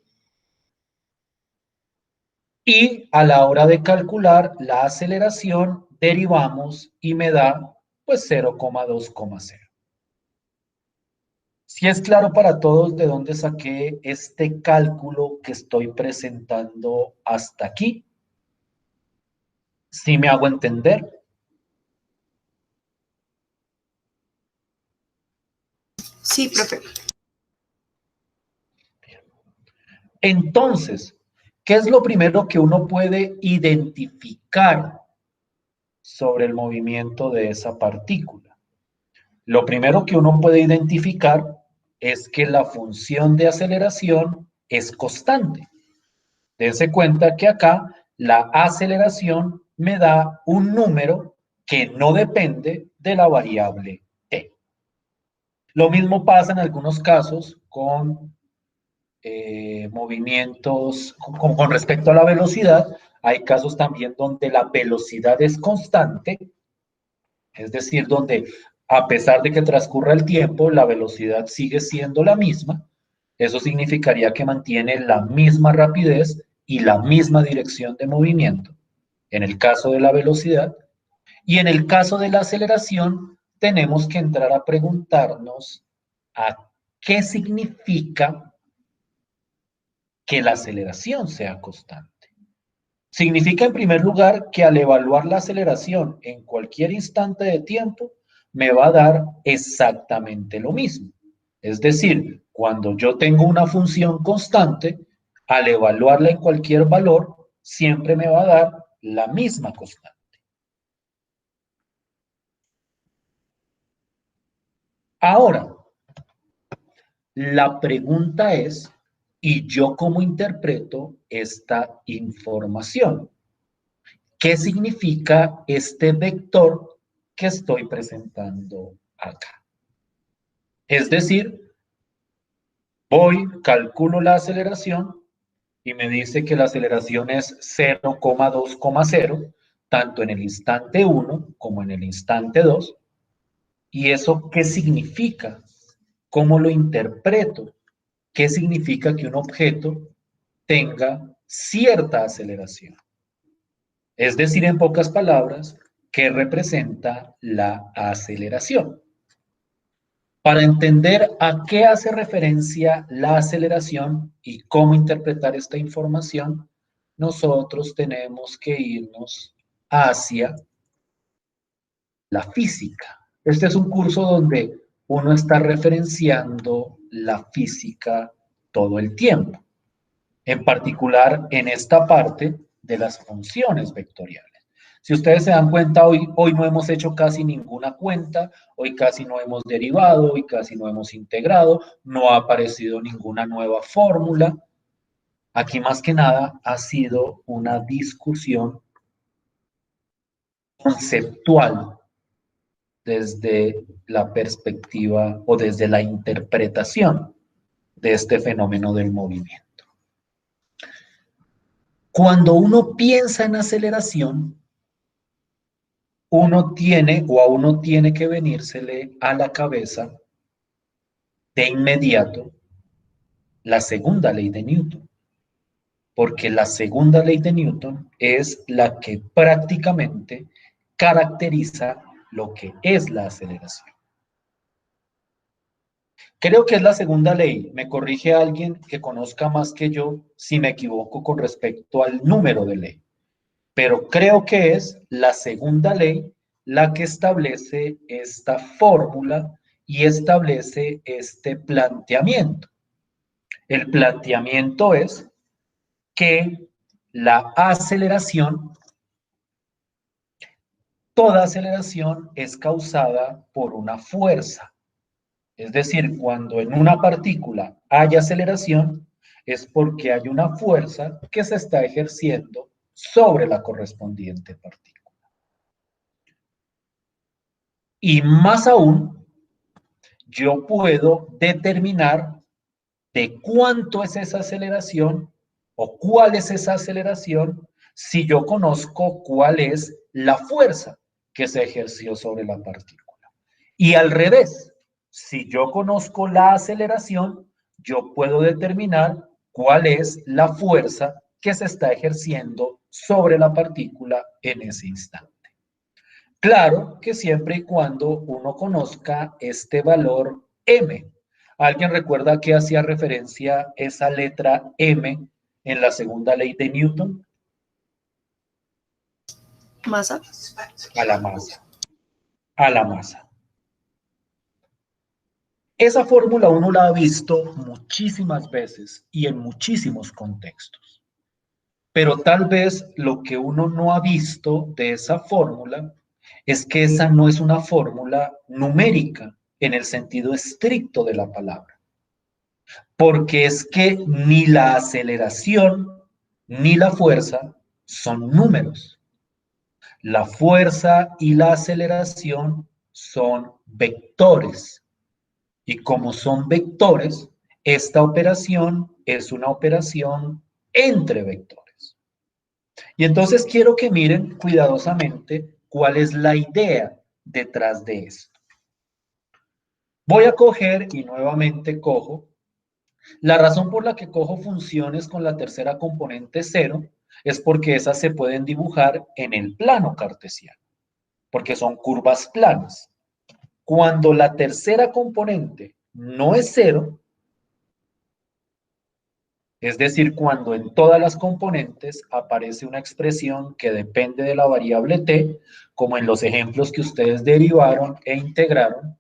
Y a la hora de calcular la aceleración, derivamos y me da pues 0,2,0. Si es claro para todos de dónde saqué este cálculo que estoy presentando hasta aquí. ¿Sí me hago entender? Sí, profe. Entonces, ¿qué es lo primero que uno puede identificar sobre el movimiento de esa partícula? Lo primero que uno puede identificar es que la función de aceleración es constante. Dense cuenta que acá la aceleración me da un número que no depende de la variable t. Lo mismo pasa en algunos casos con movimientos, con respecto a la velocidad. Hay casos también donde la velocidad es constante, es decir, donde a pesar de que transcurra el tiempo, la velocidad sigue siendo la misma. Eso significaría que mantiene la misma rapidez y la misma dirección de movimiento, en el caso de la velocidad. Y en el caso de la aceleración, tenemos que entrar a preguntarnos a qué significa que la aceleración sea constante. Significa, en primer lugar, que al evaluar la aceleración en cualquier instante de tiempo, me va a dar exactamente lo mismo. Es decir, cuando yo tengo una función constante, al evaluarla en cualquier valor, siempre me va a dar la misma constante. Ahora, la pregunta es, ¿y yo cómo interpreto esta información? ¿Qué significa este vector que estoy presentando acá? Es decir, voy, calculo la aceleración y me dice que la aceleración es 0,2,0, tanto en el instante 1 como en el instante 2. ¿Y eso qué significa? ¿Cómo lo interpreto? ¿Qué significa que un objeto tenga cierta aceleración? Es decir, en pocas palabras, ¿qué representa la aceleración? Para entender a qué hace referencia la aceleración y cómo interpretar esta información, nosotros tenemos que irnos hacia la física. Este es un curso donde uno está referenciando la física todo el tiempo, en particular en esta parte de las funciones vectoriales. Si ustedes se dan cuenta, hoy no hemos hecho casi ninguna cuenta, hoy casi no hemos derivado, hoy casi no hemos integrado, no ha aparecido ninguna nueva fórmula. Aquí más que nada ha sido una discusión conceptual desde la perspectiva o desde la interpretación de este fenómeno del movimiento. Cuando uno piensa en aceleración, uno tiene que venírsele a la cabeza de inmediato la segunda ley de Newton, porque la segunda ley de Newton es la que prácticamente caracteriza lo que es la aceleración. Creo que es la segunda ley. Me corrige alguien que conozca más que yo si me equivoco con respecto al número de ley. Pero creo que es la segunda ley la que establece esta fórmula y establece este planteamiento. El planteamiento es que la aceleración, toda aceleración es causada por una fuerza. Es decir, cuando en una partícula hay aceleración, es porque hay una fuerza que se está ejerciendo sobre la correspondiente partícula. Y más aún, yo puedo determinar de cuánto es esa aceleración o cuál es esa aceleración si yo conozco cuál es la fuerza que se ejerció sobre la partícula. Y al revés, si yo conozco la aceleración, yo puedo determinar cuál es la fuerza que se está ejerciendo sobre la partícula en ese instante. Claro que siempre y cuando uno conozca este valor m. ¿Alguien recuerda a qué hacía referencia esa letra m en la segunda ley de Newton? ¿Masa? A la masa. A la masa. Esa fórmula uno la ha visto muchísimas veces y en muchísimos contextos. Pero tal vez lo que uno no ha visto de esa fórmula es que esa no es una fórmula numérica en el sentido estricto de la palabra. Porque es que ni la aceleración ni la fuerza son números. La fuerza y la aceleración son vectores. Y como son vectores, esta operación es una operación entre vectores. Y entonces quiero que miren cuidadosamente cuál es la idea detrás de esto. Voy a coger y nuevamente cojo. La razón por la que cojo funciones con la tercera componente 0 es porque esas se pueden dibujar en el plano cartesiano, porque son curvas planas. Cuando la tercera componente no es 0, Es decir, cuando en todas las componentes aparece una expresión que depende de la variable t, como en los ejemplos que ustedes derivaron e integraron,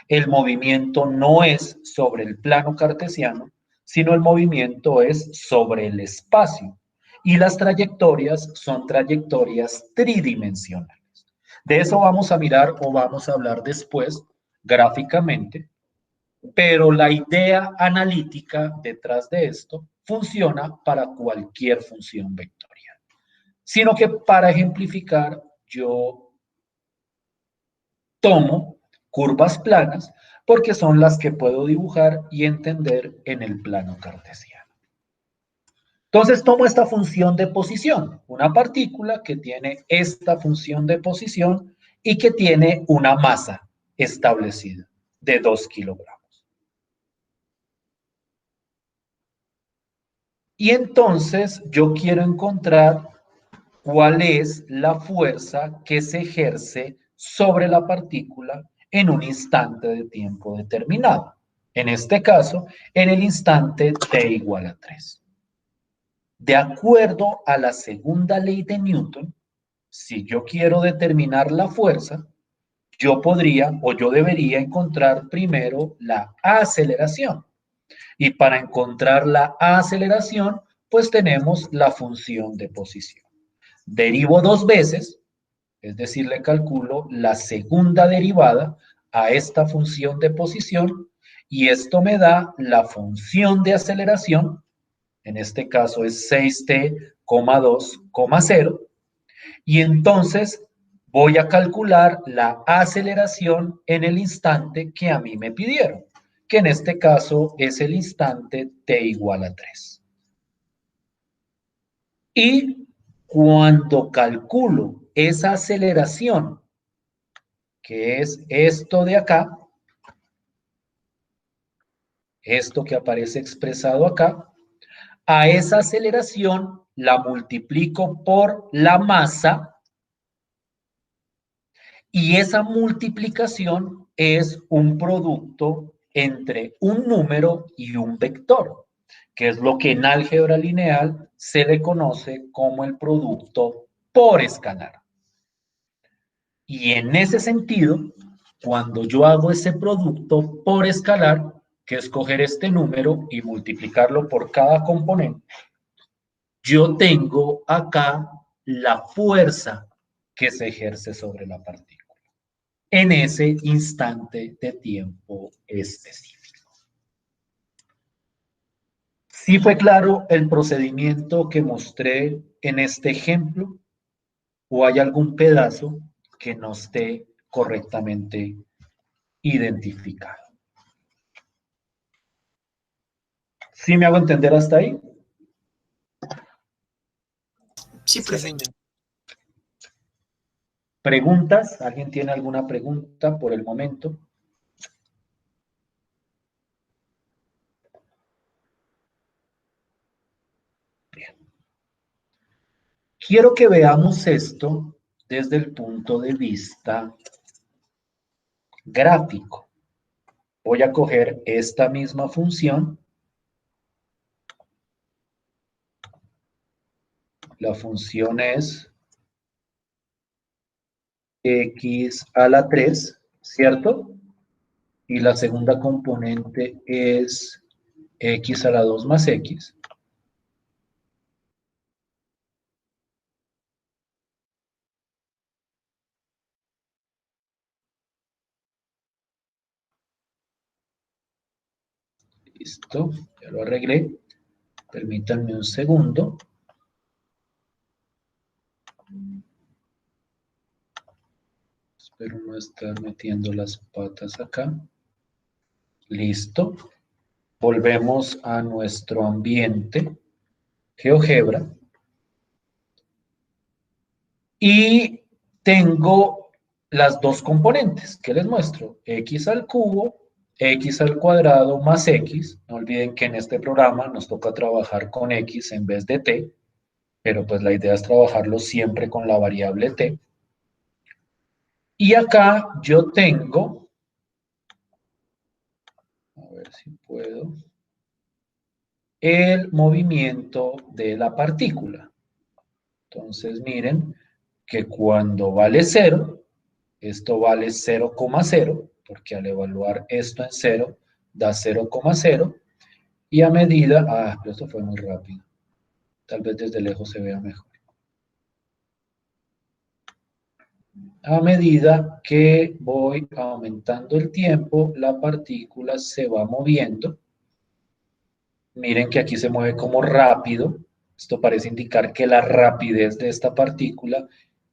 el movimiento no es sobre el plano cartesiano, sino el movimiento es sobre el espacio. Y las trayectorias son trayectorias tridimensionales. De eso vamos a mirar o vamos a hablar después gráficamente, pero la idea analítica detrás de esto funciona para cualquier función vectorial. Sino que para ejemplificar, yo tomo curvas planas porque son las que puedo dibujar y entender en el plano cartesiano. Entonces tomo esta función de posición, una partícula que tiene esta función de posición y que tiene una masa establecida de 2 kilogramos. Y entonces yo quiero encontrar cuál es la fuerza que se ejerce sobre la partícula en un instante de tiempo determinado. En este caso, en el instante t igual a 3. De acuerdo a la segunda ley de Newton, si yo quiero determinar la fuerza, yo podría o yo debería encontrar primero la aceleración. Y para encontrar la aceleración, pues tenemos la función de posición. Derivo 2 veces, es decir, le calculo la segunda derivada a esta función de posición y esto me da la función de aceleración. En este caso es 6t,2,0. Y entonces voy a calcular la aceleración en el instante que a mí me pidieron, que en este caso es el instante t igual a 3. Y cuando calculo esa aceleración, que es esto de acá, esto que aparece expresado acá, a esa aceleración la multiplico por la masa y esa multiplicación es un producto entre un número y un vector, que es lo que en álgebra lineal se le conoce como el producto por escalar. Y en ese sentido, cuando yo hago ese producto por escalar, que es coger este número y multiplicarlo por cada componente, yo tengo acá la fuerza que se ejerce sobre la partícula en ese instante de tiempo específico. ¿Sí fue claro el procedimiento que mostré en este ejemplo? ¿O hay algún pedazo que no esté correctamente identificado? ¿Sí me hago entender hasta ahí? Sí, profe. ¿Preguntas? ¿Alguien tiene alguna pregunta por el momento? Bien. Quiero que veamos esto desde el punto de vista gráfico. Voy a coger esta misma función. La función es x a la 3, ¿cierto? Y la segunda componente es x a la 2 más x. Listo, ya lo arreglé. Permítanme un segundo. Espero no estar metiendo las patas acá. Listo. Volvemos a nuestro ambiente GeoGebra. Y tengo las dos componentes que les muestro. X al cubo, x al cuadrado más x. No olviden que en este programa nos toca trabajar con x en vez de t. Pero pues la idea es trabajarlo siempre con la variable t. Y acá yo tengo, a ver si puedo, el movimiento de la partícula. Entonces, miren que cuando vale 0, esto vale 0,0, porque al evaluar esto en 0, da 0,0, y a medida, pero esto fue muy rápido, tal vez desde lejos se vea mejor. A medida que voy aumentando el tiempo, la partícula se va moviendo. Miren que aquí se mueve como rápido. Esto parece indicar que la rapidez de esta partícula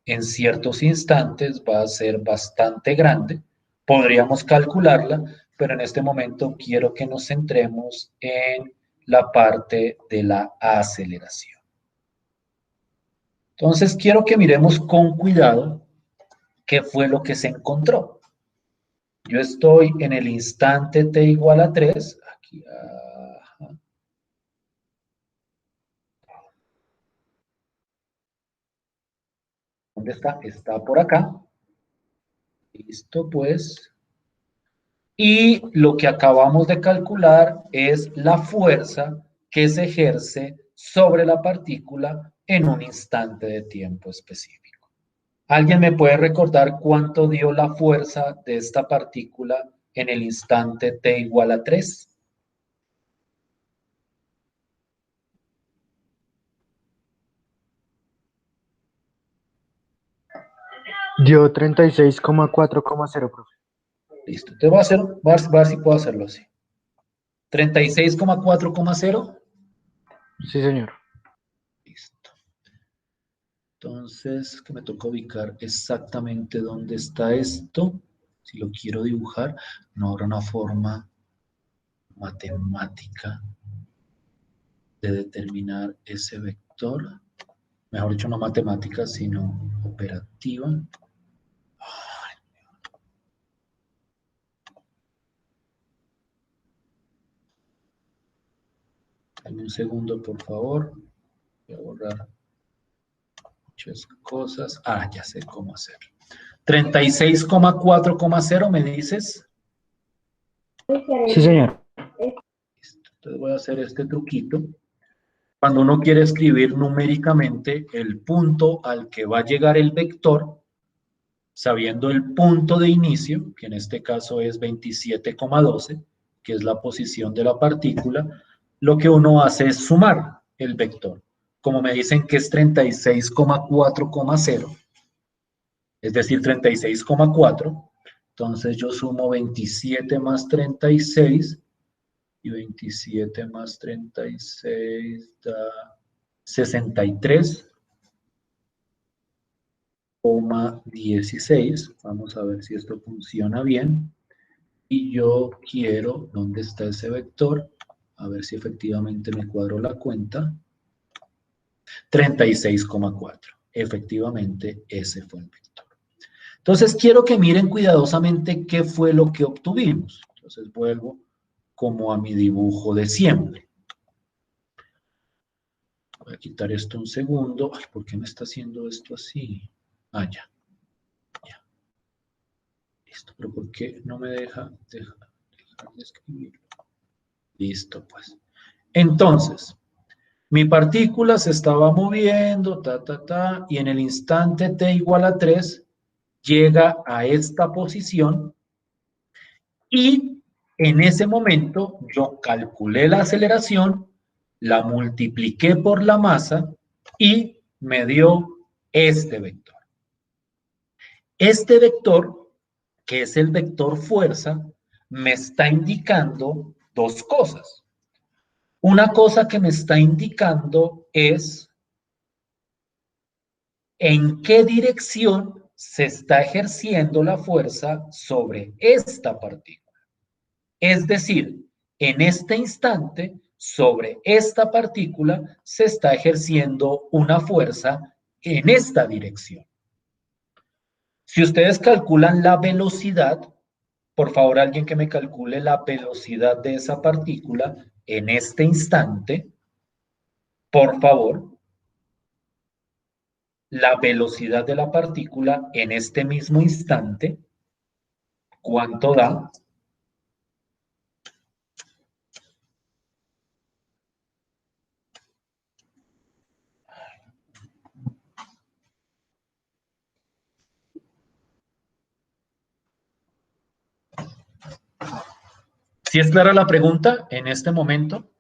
en ciertos instantes va a ser bastante grande. Podríamos calcularla, pero en este momento quiero que nos centremos en la parte de la aceleración. Entonces, quiero que miremos con cuidado qué fue lo que se encontró. Yo estoy en el instante t igual a 3. Aquí, ¿dónde está? Está por acá. Listo, pues. Y lo que acabamos de calcular es la fuerza que se ejerce sobre la partícula en un instante de tiempo específico. ¿Alguien me puede recordar cuánto dio la fuerza de esta partícula en el instante t igual a 3? Dio 36,4,0, profe. Listo, te voy a hacer, voy a ver si puedo hacerlo así. 36,4,0. Sí, señor. Listo. Entonces, que me toca ubicar exactamente dónde está esto. Si lo quiero dibujar, no habrá una forma matemática de determinar ese vector. Mejor dicho, no matemática, sino operativa. Dame un segundo, por favor. Voy a borrar muchas cosas. Ya sé cómo hacerlo. 36,4,0, ¿me dices? Sí, señor. Listo. Entonces voy a hacer este truquito. Cuando uno quiere escribir numéricamente el punto al que va a llegar el vector, sabiendo el punto de inicio, que en este caso es 27,12, que es la posición de la partícula, lo que uno hace es sumar el vector. Como me dicen que es 36,4,0, es decir, 36,4, entonces yo sumo 27 más 36, y 27 más 36 da 63,16. Vamos a ver si esto funciona bien. Y yo quiero, ¿dónde está ese vector? A ver si efectivamente me cuadro la cuenta. 36,4. Efectivamente, ese fue el vector. Entonces, quiero que miren cuidadosamente qué fue lo que obtuvimos. Entonces, vuelvo como a mi dibujo de siempre. Voy a quitar esto un segundo. Ay, ¿por qué me está haciendo esto así? Ya. Listo, pero ¿por qué no me deja dejar de escribirlo? Listo, pues. Entonces, mi partícula se estaba moviendo, y en el instante t igual a 3, llega a esta posición y en ese momento yo calculé la aceleración, la multipliqué por la masa y me dio este vector. Este vector, que es el vector fuerza, me está indicando dos cosas. Una cosa que me está indicando es en qué dirección se está ejerciendo la fuerza sobre esta partícula. Es decir, en este instante, sobre esta partícula se está ejerciendo una fuerza en esta dirección. Si ustedes calculan la velocidad, por favor, alguien que me calcule la velocidad de esa partícula en este instante, por favor. La velocidad de la partícula en este mismo instante, ¿cuánto da? ¿Sí es clara la pregunta en este momento?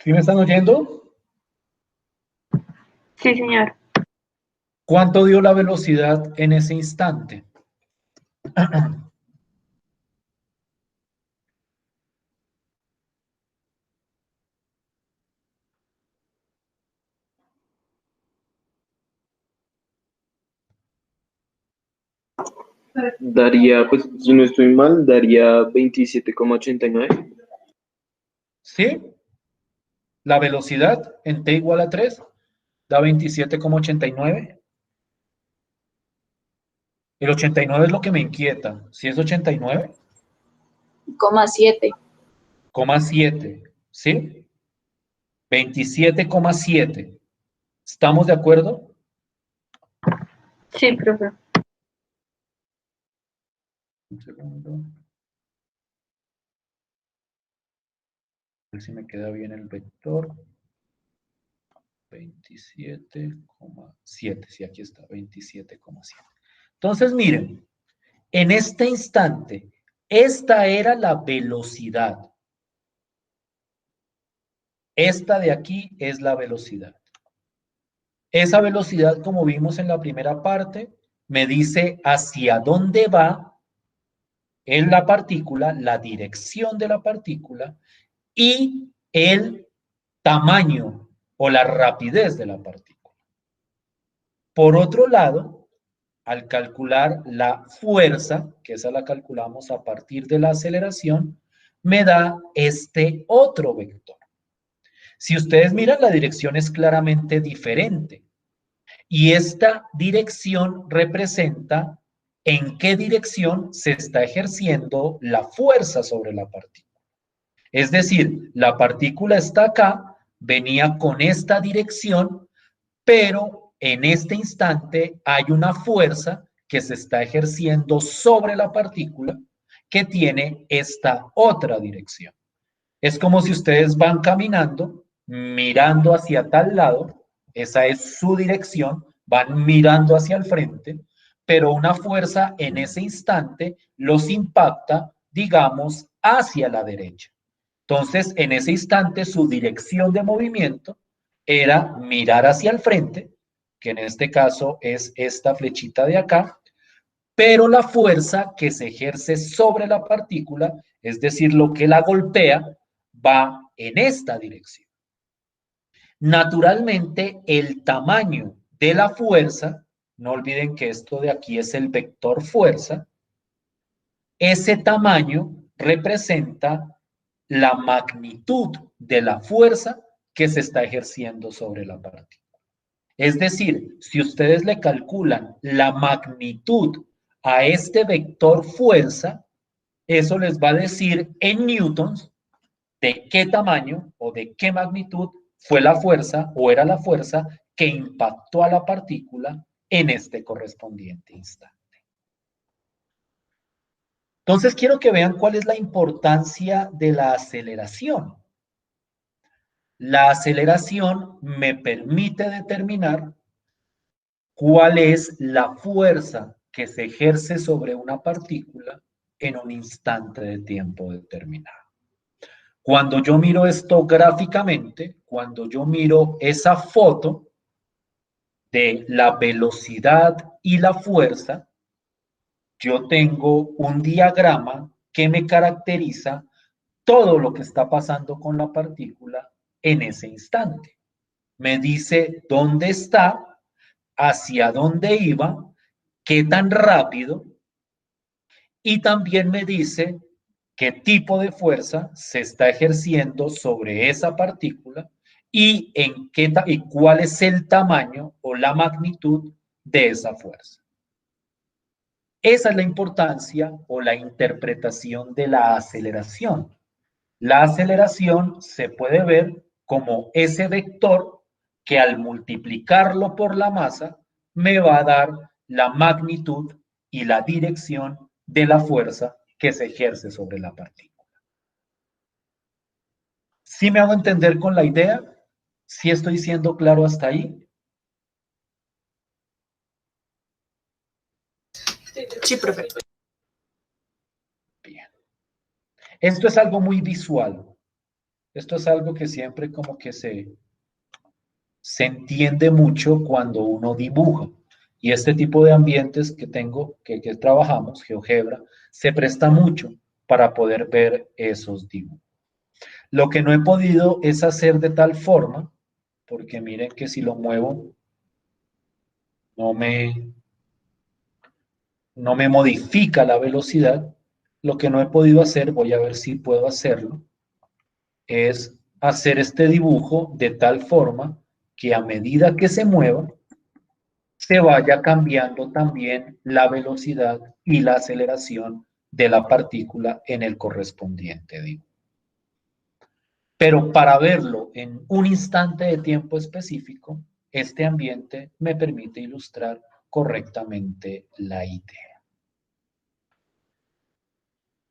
¿Sí me están oyendo? Sí, señor. ¿Cuánto dio la velocidad en ese instante? Daría, pues, si no estoy mal, daría 27,89. ¿Sí? La velocidad en t igual a 3 da 27,89. El 89 es lo que me inquieta. ¿Sí es 89? Coma 7. 7, ¿sí? 27,7. ¿Estamos de acuerdo? Sí, profe. Un segundo. A ver si me queda bien el vector. 27,7. Sí, aquí está, 27,7. Entonces, miren, en este instante, esta era la velocidad. Esta de aquí es la velocidad. Esa velocidad, como vimos en la primera parte, me dice hacia dónde va en la partícula, la dirección de la partícula y el tamaño o la rapidez de la partícula. Por otro lado, al calcular la fuerza, que esa la calculamos a partir de la aceleración, me da este otro vector. Si ustedes miran, la dirección es claramente diferente. Y esta dirección representa en qué dirección se está ejerciendo la fuerza sobre la partícula. Es decir, la partícula está acá, venía con esta dirección, pero en este instante hay una fuerza que se está ejerciendo sobre la partícula que tiene esta otra dirección. Es como si ustedes van caminando, mirando hacia tal lado, esa es su dirección, van mirando hacia el frente, pero una fuerza en ese instante los impacta, digamos, hacia la derecha. Entonces, en ese instante, su dirección de movimiento era mirar hacia el frente, que en este caso es esta flechita de acá, pero la fuerza que se ejerce sobre la partícula, es decir, lo que la golpea, va en esta dirección. Naturalmente, el tamaño de la fuerza, no olviden que esto de aquí es el vector fuerza, ese tamaño representa la magnitud de la fuerza que se está ejerciendo sobre la partícula. Es decir, si ustedes le calculan la magnitud a este vector fuerza, eso les va a decir en newtons de qué tamaño o de qué magnitud fue la fuerza o era la fuerza que impactó a la partícula en este correspondiente instante. Entonces quiero que vean cuál es la importancia de la aceleración. La aceleración me permite determinar cuál es la fuerza que se ejerce sobre una partícula en un instante de tiempo determinado. Cuando yo miro esto gráficamente, cuando yo miro esa foto de la velocidad y la fuerza, yo tengo un diagrama que me caracteriza todo lo que está pasando con la partícula en ese instante. Me dice dónde está, hacia dónde iba, qué tan rápido, y también me dice qué tipo de fuerza se está ejerciendo sobre esa partícula y y cuál es el tamaño o la magnitud de esa fuerza. Esa es la importancia o la interpretación de la aceleración. La aceleración se puede ver como ese vector que al multiplicarlo por la masa me va a dar la magnitud y la dirección de la fuerza que se ejerce sobre la partícula. ¿Sí me hago entender con la idea? ¿Sí estoy siendo claro hasta ahí? Sí, profe. Bien. Esto es algo muy visual. Esto es algo que siempre como que se entiende mucho cuando uno dibuja. Y este tipo de ambientes que que trabajamos, GeoGebra, se presta mucho para poder ver esos dibujos. Lo que no he podido es hacer de tal forma, porque miren que si lo muevo, no me modifica la velocidad. Lo que no he podido hacer, voy a ver si puedo hacerlo, es hacer este dibujo de tal forma que a medida que se mueva, se vaya cambiando también la velocidad y la aceleración de la partícula en el correspondiente dibujo. Pero para verlo en un instante de tiempo específico, este ambiente me permite ilustrar correctamente la idea.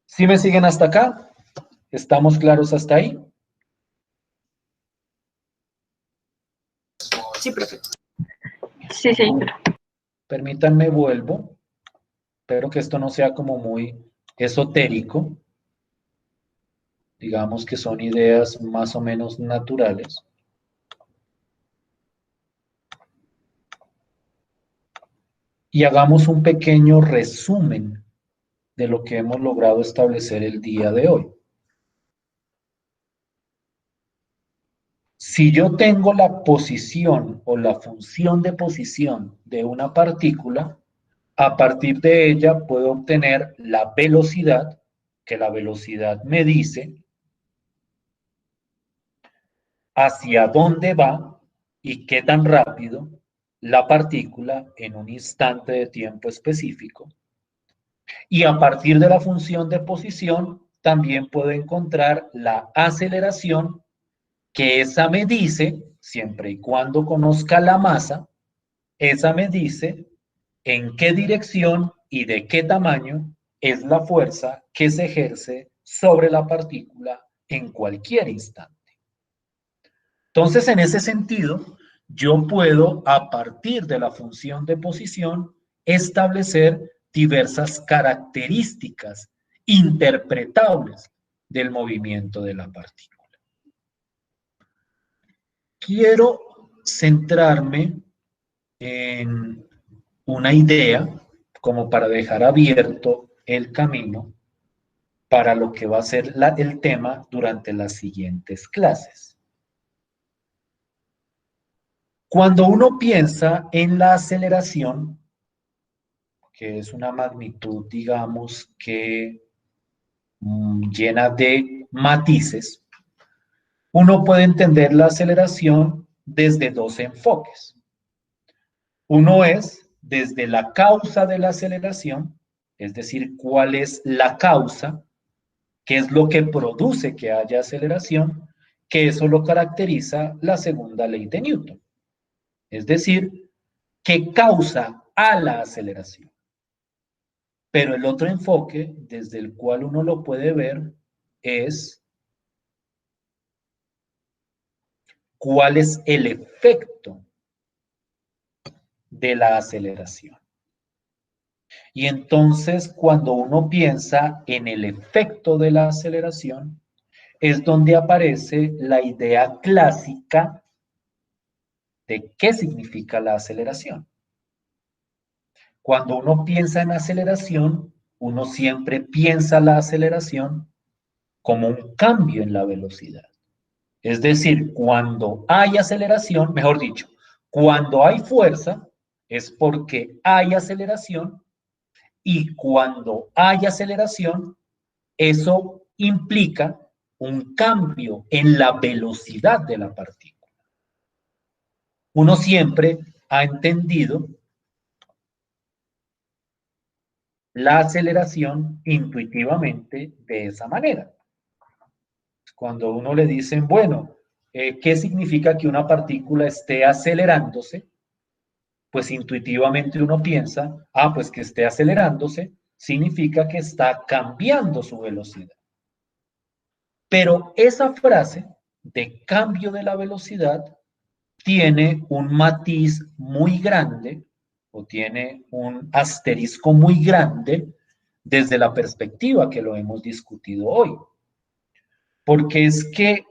¿Sí me siguen hasta acá? ¿Estamos claros hasta ahí? Sí, profe. Sí, señor. Permítanme, vuelvo. Espero que esto no sea como muy esotérico. Digamos que son ideas más o menos naturales. Y hagamos un pequeño resumen de lo que hemos logrado establecer el día de hoy. Si yo tengo la posición o la función de posición de una partícula, a partir de ella puedo obtener la velocidad, que la velocidad me dice hacia dónde va y qué tan rápido la partícula en un instante de tiempo específico. Y a partir de la función de posición, también puedo encontrar la aceleración, que esa me dice, siempre y cuando conozca la masa, esa me dice en qué dirección y de qué tamaño es la fuerza que se ejerce sobre la partícula en cualquier instante. Entonces, en ese sentido, yo puedo, a partir de la función de posición, establecer diversas características interpretables del movimiento de la partícula. Quiero centrarme en una idea como para dejar abierto el camino para lo que va a ser el tema durante las siguientes clases. Cuando uno piensa en la aceleración, que es una magnitud, digamos, que llena de matices, uno puede entender la aceleración desde dos enfoques. Uno es desde la causa de la aceleración, es decir, cuál es la causa, qué es lo que produce que haya aceleración, que eso lo caracteriza la segunda ley de Newton. Es decir, qué causa a la aceleración. Pero el otro enfoque, desde el cual uno lo puede ver, es cuál es el efecto de la aceleración. Y entonces, cuando uno piensa en el efecto de la aceleración, es donde aparece la idea clásica de qué significa la aceleración. Cuando uno piensa en aceleración, uno siempre piensa la aceleración como un cambio en la velocidad. Es decir, cuando hay aceleración, mejor dicho, cuando hay fuerza, es porque hay aceleración, y cuando hay aceleración, eso implica un cambio en la velocidad de la partícula. Uno siempre ha entendido la aceleración intuitivamente de esa manera. Cuando a uno le dicen, bueno, ¿qué significa que una partícula esté acelerándose? Pues intuitivamente uno piensa, pues que esté acelerándose significa que está cambiando su velocidad. Pero esa frase de cambio de la velocidad tiene un matiz muy grande o tiene un asterisco muy grande desde la perspectiva que lo hemos discutido hoy. Porque es que,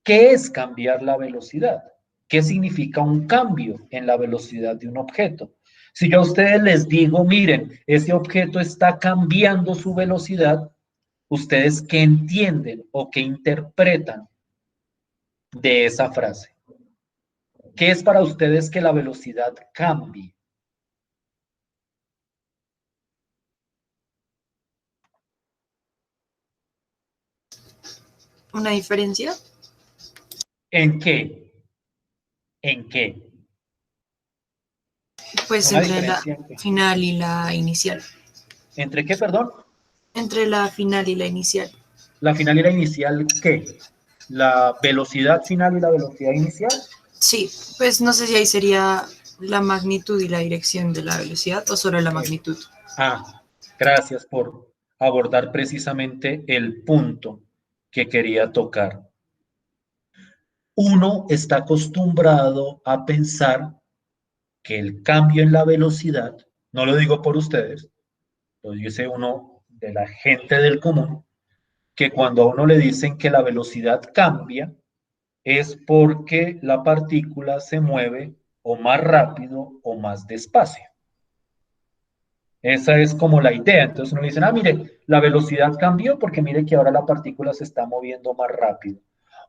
¿qué es cambiar la velocidad? ¿Qué significa un cambio en la velocidad de un objeto? Si yo a ustedes les digo, miren, ese objeto está cambiando su velocidad, ¿ustedes qué entienden o qué interpretan de esa frase? ¿Qué es para ustedes que la velocidad cambie? ¿Una diferencia? ¿En qué? ¿En qué? Pues ¿Una entre la diferencia en qué? final y la inicial. ¿Entre qué, perdón? Entre la final y la inicial. ¿La final y la inicial qué? ¿La velocidad final y la velocidad inicial? Sí, pues no sé si ahí sería la magnitud y la dirección de la velocidad o solo la magnitud. Gracias por abordar precisamente el punto que quería tocar. Uno está acostumbrado a pensar que el cambio en la velocidad, no lo digo por ustedes, lo dice uno de la gente del común, que cuando a uno le dicen que la velocidad cambia, es porque la partícula se mueve o más rápido o más despacio. Esa es como la idea. Entonces uno le dice, mire, la velocidad cambió porque mire que ahora la partícula se está moviendo más rápido.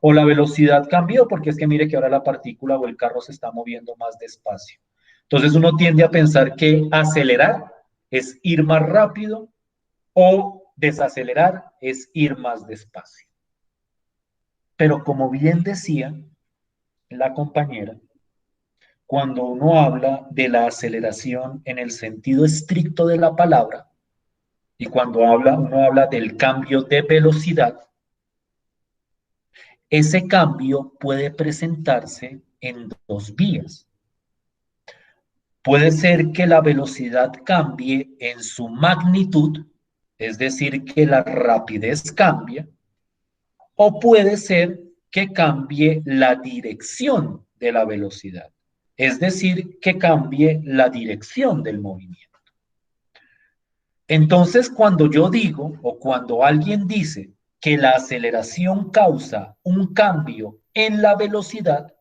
O la velocidad cambió porque es que mire que ahora la partícula o el carro se está moviendo más despacio. Entonces uno tiende a pensar que acelerar es ir más rápido o desacelerar es ir más despacio. Pero como bien decía la compañera, cuando uno habla de la aceleración en el sentido estricto de la palabra, y cuando uno habla del cambio de velocidad, ese cambio puede presentarse en dos vías. Puede ser que la velocidad cambie en su magnitud, es decir, que la rapidez cambia, o puede ser que cambie la dirección de la velocidad, es decir, que cambie la dirección del movimiento. Entonces, cuando yo digo o cuando alguien dice que la aceleración causa un cambio en la velocidad,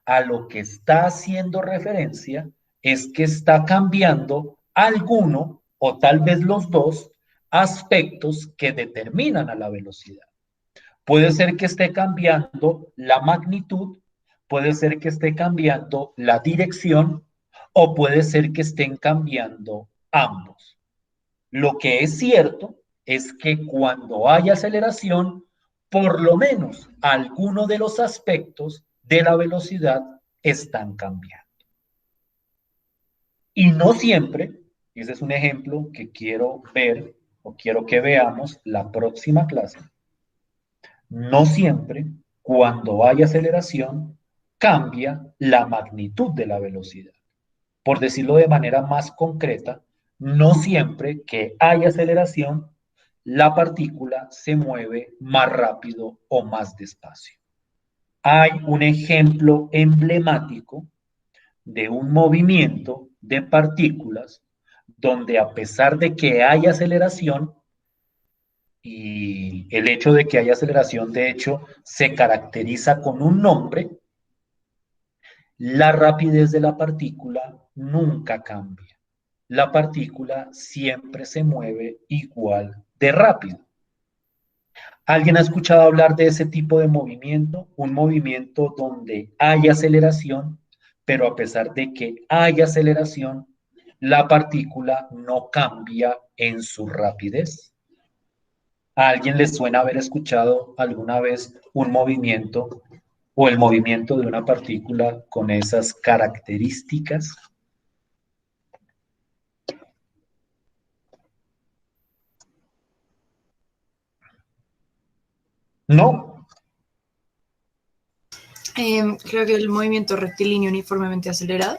a lo que está haciendo referencia es que está cambiando alguno o tal vez los dos aspectos que determinan a la velocidad. Puede ser que esté cambiando la magnitud, puede ser que esté cambiando la dirección o puede ser que estén cambiando ambos. Lo que es cierto es que cuando hay aceleración, por lo menos alguno de los aspectos de la velocidad están cambiando. Y no siempre, ese es un ejemplo que quiero ver o quiero que veamos la próxima clase, no siempre cuando hay aceleración cambia la magnitud de la velocidad. Por decirlo de manera más concreta, no siempre que hay aceleración, la partícula se mueve más rápido o más despacio. Hay un ejemplo emblemático de un movimiento de partículas donde a pesar de que hay aceleración, y el hecho de que haya aceleración, de hecho, se caracteriza con un nombre, la rapidez de la partícula nunca cambia. La partícula siempre se mueve igual de rápido. ¿Alguien ha escuchado hablar de ese tipo de movimiento? Un movimiento donde hay aceleración, pero a pesar de que hay aceleración, la partícula no cambia en su rapidez. ¿A alguien le suena haber escuchado alguna vez un movimiento o el movimiento de una partícula con esas características? No, Creo que el movimiento rectilíneo uniformemente acelerado.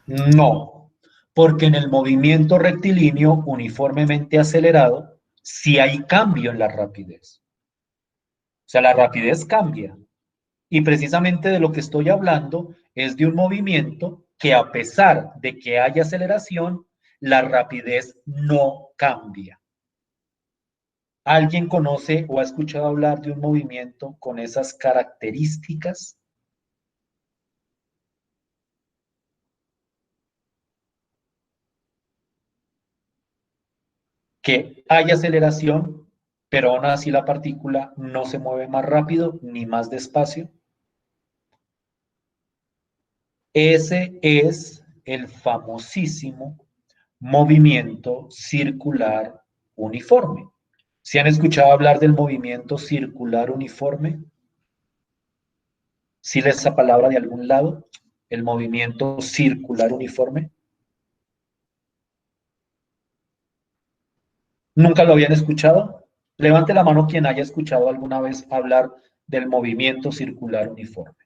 no, porque en el movimiento rectilíneo uniformemente acelerado sí hay cambio en la rapidez. O sea, la rapidez cambia. Y precisamente de lo que estoy hablando es de un movimiento que a pesar de que haya aceleración, la rapidez no cambia. ¿Alguien conoce o ha escuchado hablar de un movimiento con esas características? Que hay aceleración, pero aún así la partícula no se mueve más rápido ni más despacio. Ese es el famosísimo movimiento circular uniforme. ¿Se han escuchado hablar del movimiento circular uniforme? ¿Sí les esa palabra de algún lado? El movimiento circular uniforme. ¿Nunca lo habían escuchado? Levante la mano quien haya escuchado alguna vez hablar del movimiento circular uniforme.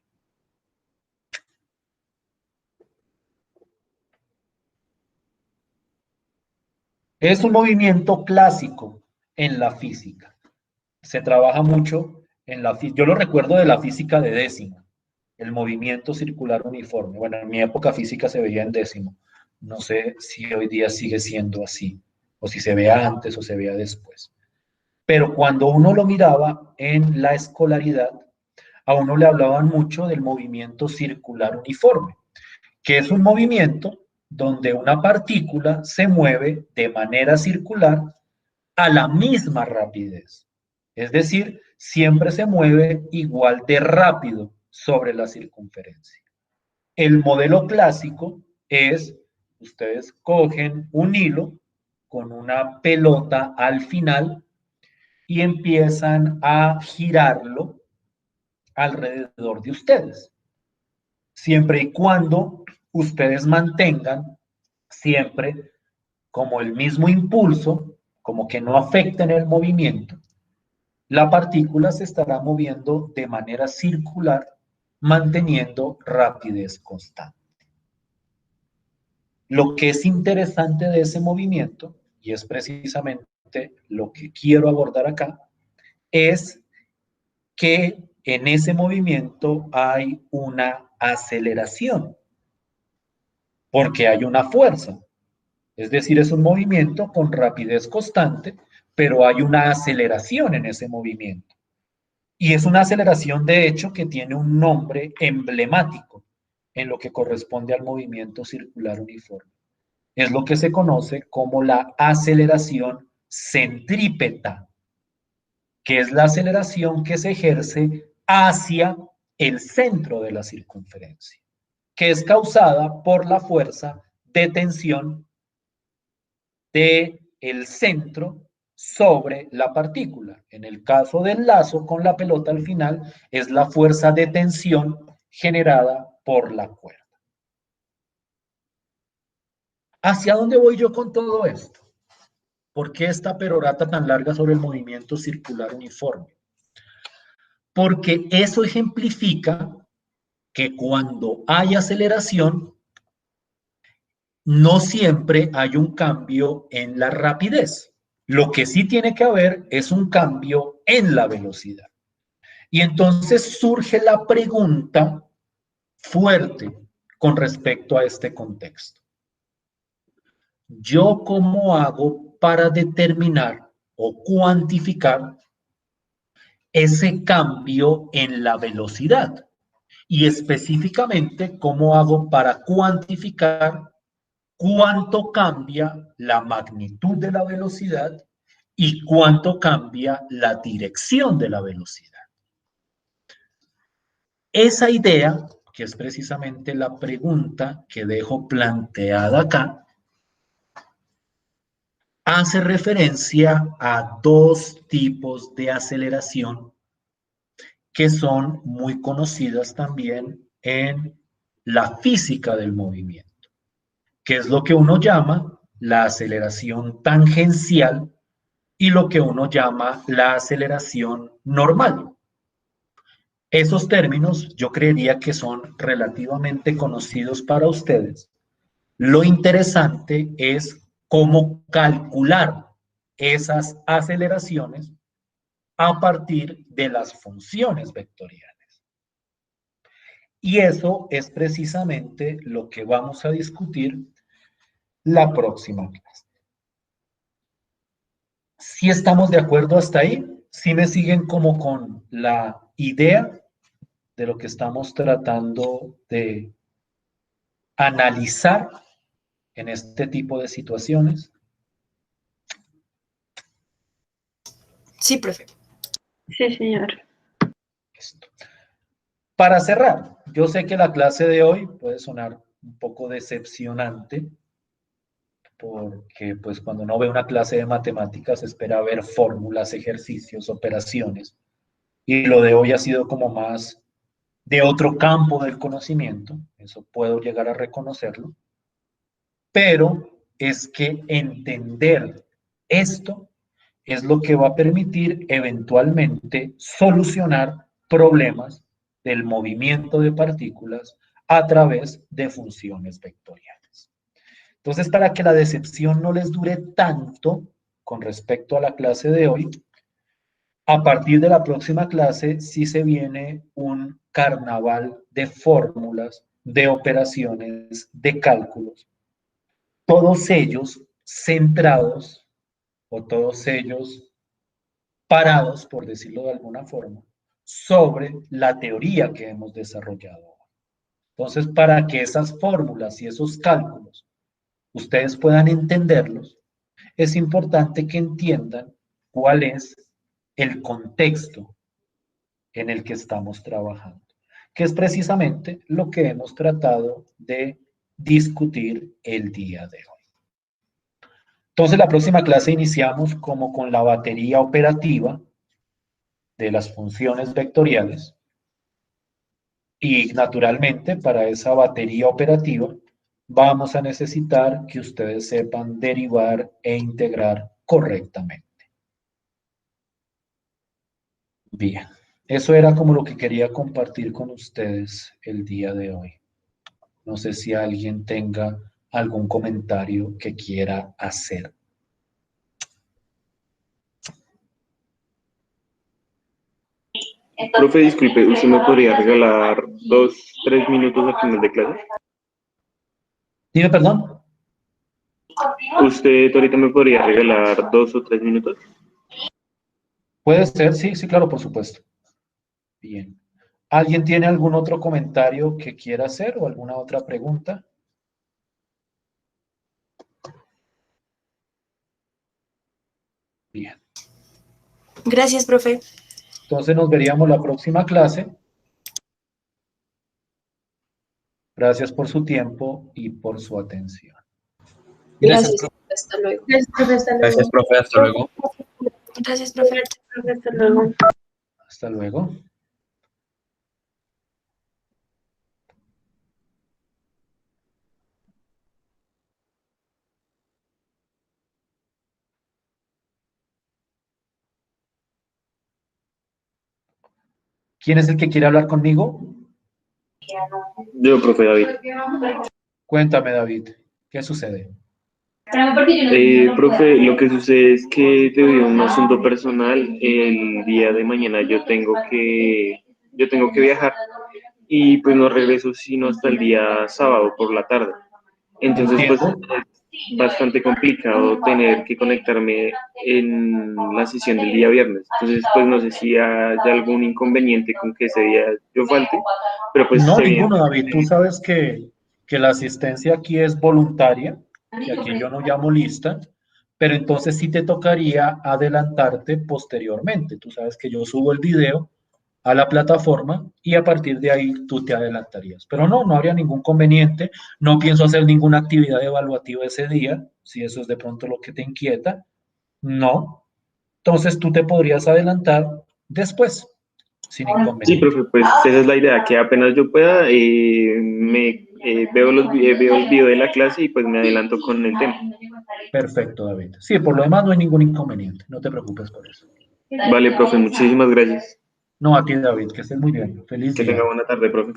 Es un movimiento clásico en la física. Se trabaja mucho en la física. Yo lo recuerdo de la física de décimo, el movimiento circular uniforme. Bueno, en mi época física se veía en décimo. No sé si hoy día sigue siendo así, o si se vea antes o se vea después. Pero cuando uno lo miraba en la escolaridad, a uno le hablaban mucho del movimiento circular uniforme, que es un movimiento donde una partícula se mueve de manera circular a la misma rapidez. Es decir, siempre se mueve igual de rápido sobre la circunferencia. El modelo clásico es, ustedes cogen un hilo con una pelota al final y empiezan a girarlo alrededor de ustedes, siempre y cuando ustedes mantengan siempre como el mismo impulso, como que no afecten el movimiento, la partícula se estará moviendo de manera circular, manteniendo rapidez constante. Lo que es interesante de ese movimiento, y es precisamente lo que quiero abordar acá, es que en ese movimiento hay una aceleración, porque hay una fuerza. Es decir, es un movimiento con rapidez constante, pero hay una aceleración en ese movimiento. Y es una aceleración, de hecho, que tiene un nombre emblemático en lo que corresponde al movimiento circular uniforme. Es lo que se conoce como la aceleración centrípeta, que es la aceleración que se ejerce hacia el centro de la circunferencia, que es causada por la fuerza de tensión del centro sobre la partícula. En el caso del lazo con la pelota al final, es la fuerza de tensión generada por la cuerda. ¿Hacia dónde voy yo con todo esto? ¿Por qué esta perorata tan larga sobre el movimiento circular uniforme? Porque eso ejemplifica que cuando hay aceleración, no siempre hay un cambio en la rapidez. Lo que sí tiene que haber es un cambio en la velocidad. Y entonces surge la pregunta fuerte con respecto a este contexto. ¿Yo cómo hago para determinar o cuantificar ese cambio en la velocidad? Y específicamente, ¿cómo hago para cuantificar cuánto cambia la magnitud de la velocidad y cuánto cambia la dirección de la velocidad? Esa idea, que es precisamente la pregunta que dejo planteada acá, hace referencia a dos tipos de aceleración que son muy conocidas también en la física del movimiento, que es lo que uno llama la aceleración tangencial y lo que uno llama la aceleración normal. Esos términos yo creería que son relativamente conocidos para ustedes. Lo interesante es cómo calcular esas aceleraciones a partir de las funciones vectoriales. Y eso es precisamente lo que vamos a discutir la próxima clase. Si estamos de acuerdo hasta ahí, si me siguen como con la idea de lo que estamos tratando de analizar en este tipo de situaciones. Sí, profe. Sí, señor. Listo. Para cerrar, yo sé que la clase de hoy puede sonar un poco decepcionante, porque pues cuando uno ve una clase de matemáticas espera ver fórmulas, ejercicios, operaciones, y lo de hoy ha sido como más de otro campo del conocimiento, eso puedo llegar a reconocerlo, pero es que entender esto es lo que va a permitir eventualmente solucionar problemas del movimiento de partículas a través de funciones vectoriales. Entonces, para que la decepción no les dure tanto con respecto a la clase de hoy, a partir de la próxima clase sí se viene un carnaval de fórmulas, de operaciones, de cálculos, todos ellos centrados o todos ellos parados, por decirlo de alguna forma, sobre la teoría que hemos desarrollado. Entonces, para que esas fórmulas y esos cálculos ustedes puedan entenderlos, es importante que entiendan cuál es el contexto en el que estamos trabajando, que es precisamente lo que hemos tratado de discutir el día de hoy. Entonces, la próxima clase iniciamos como con la batería operativa de las funciones vectoriales y naturalmente para esa batería operativa vamos a necesitar que ustedes sepan derivar e integrar correctamente. Bien, eso era como lo que quería compartir con ustedes el día de hoy. No sé si alguien tenga algún comentario que quiera hacer. Profe, disculpe, ¿usted me podría regalar 2, 3 minutos al final de clase? Dime, perdón. ¿Usted ahorita me podría regalar 2 o 3 minutos? Puede ser, sí, sí, claro, por supuesto. Bien. ¿Alguien tiene algún otro comentario que quiera hacer o alguna otra pregunta? Bien. Gracias, profe. Entonces nos veríamos la próxima clase. Gracias por su tiempo y por su atención. Gracias. Hasta luego. Gracias, profe. Hasta luego. Gracias, profe. Hasta luego. Gracias, profe. Profe, hasta luego. Hasta luego. ¿Quién es el que quiere hablar conmigo? Yo, profe David. Cuéntame, David. ¿Qué sucede? Profe, lo que sucede es que debido a un asunto personal, el día de mañana yo tengo que viajar y pues no regreso sino hasta el día sábado por la tarde. Entonces, pues Entiendo. es bastante complicado tener que conectarme en la sesión del día viernes. Entonces, pues no sé si hay algún inconveniente con que ese día yo falte, pero pues No, se ninguno, viene. David. Tú sabes que la asistencia aquí es voluntaria, que aquí yo no llamo lista, pero entonces sí te tocaría adelantarte posteriormente. Tú sabes que yo subo el video a la plataforma y a partir de ahí tú te adelantarías. Pero no, no habría ningún conveniente. No pienso hacer ninguna actividad evaluativa ese día, si eso es de pronto lo que te inquieta. No. Entonces tú te podrías adelantar después, sin Sí, inconveniente. profe, pues esa es la idea, que apenas yo pueda, me veo veo el video de la clase y pues me adelanto con el tema. Perfecto, David. Sí, por lo demás no hay ningún inconveniente. No te preocupes por eso. Vale, profe, muchísimas gracias. No, a ti, David, que estés muy bien. Feliz Que día. tenga buena tarde, profe.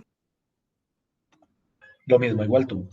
Lo mismo, igual tú.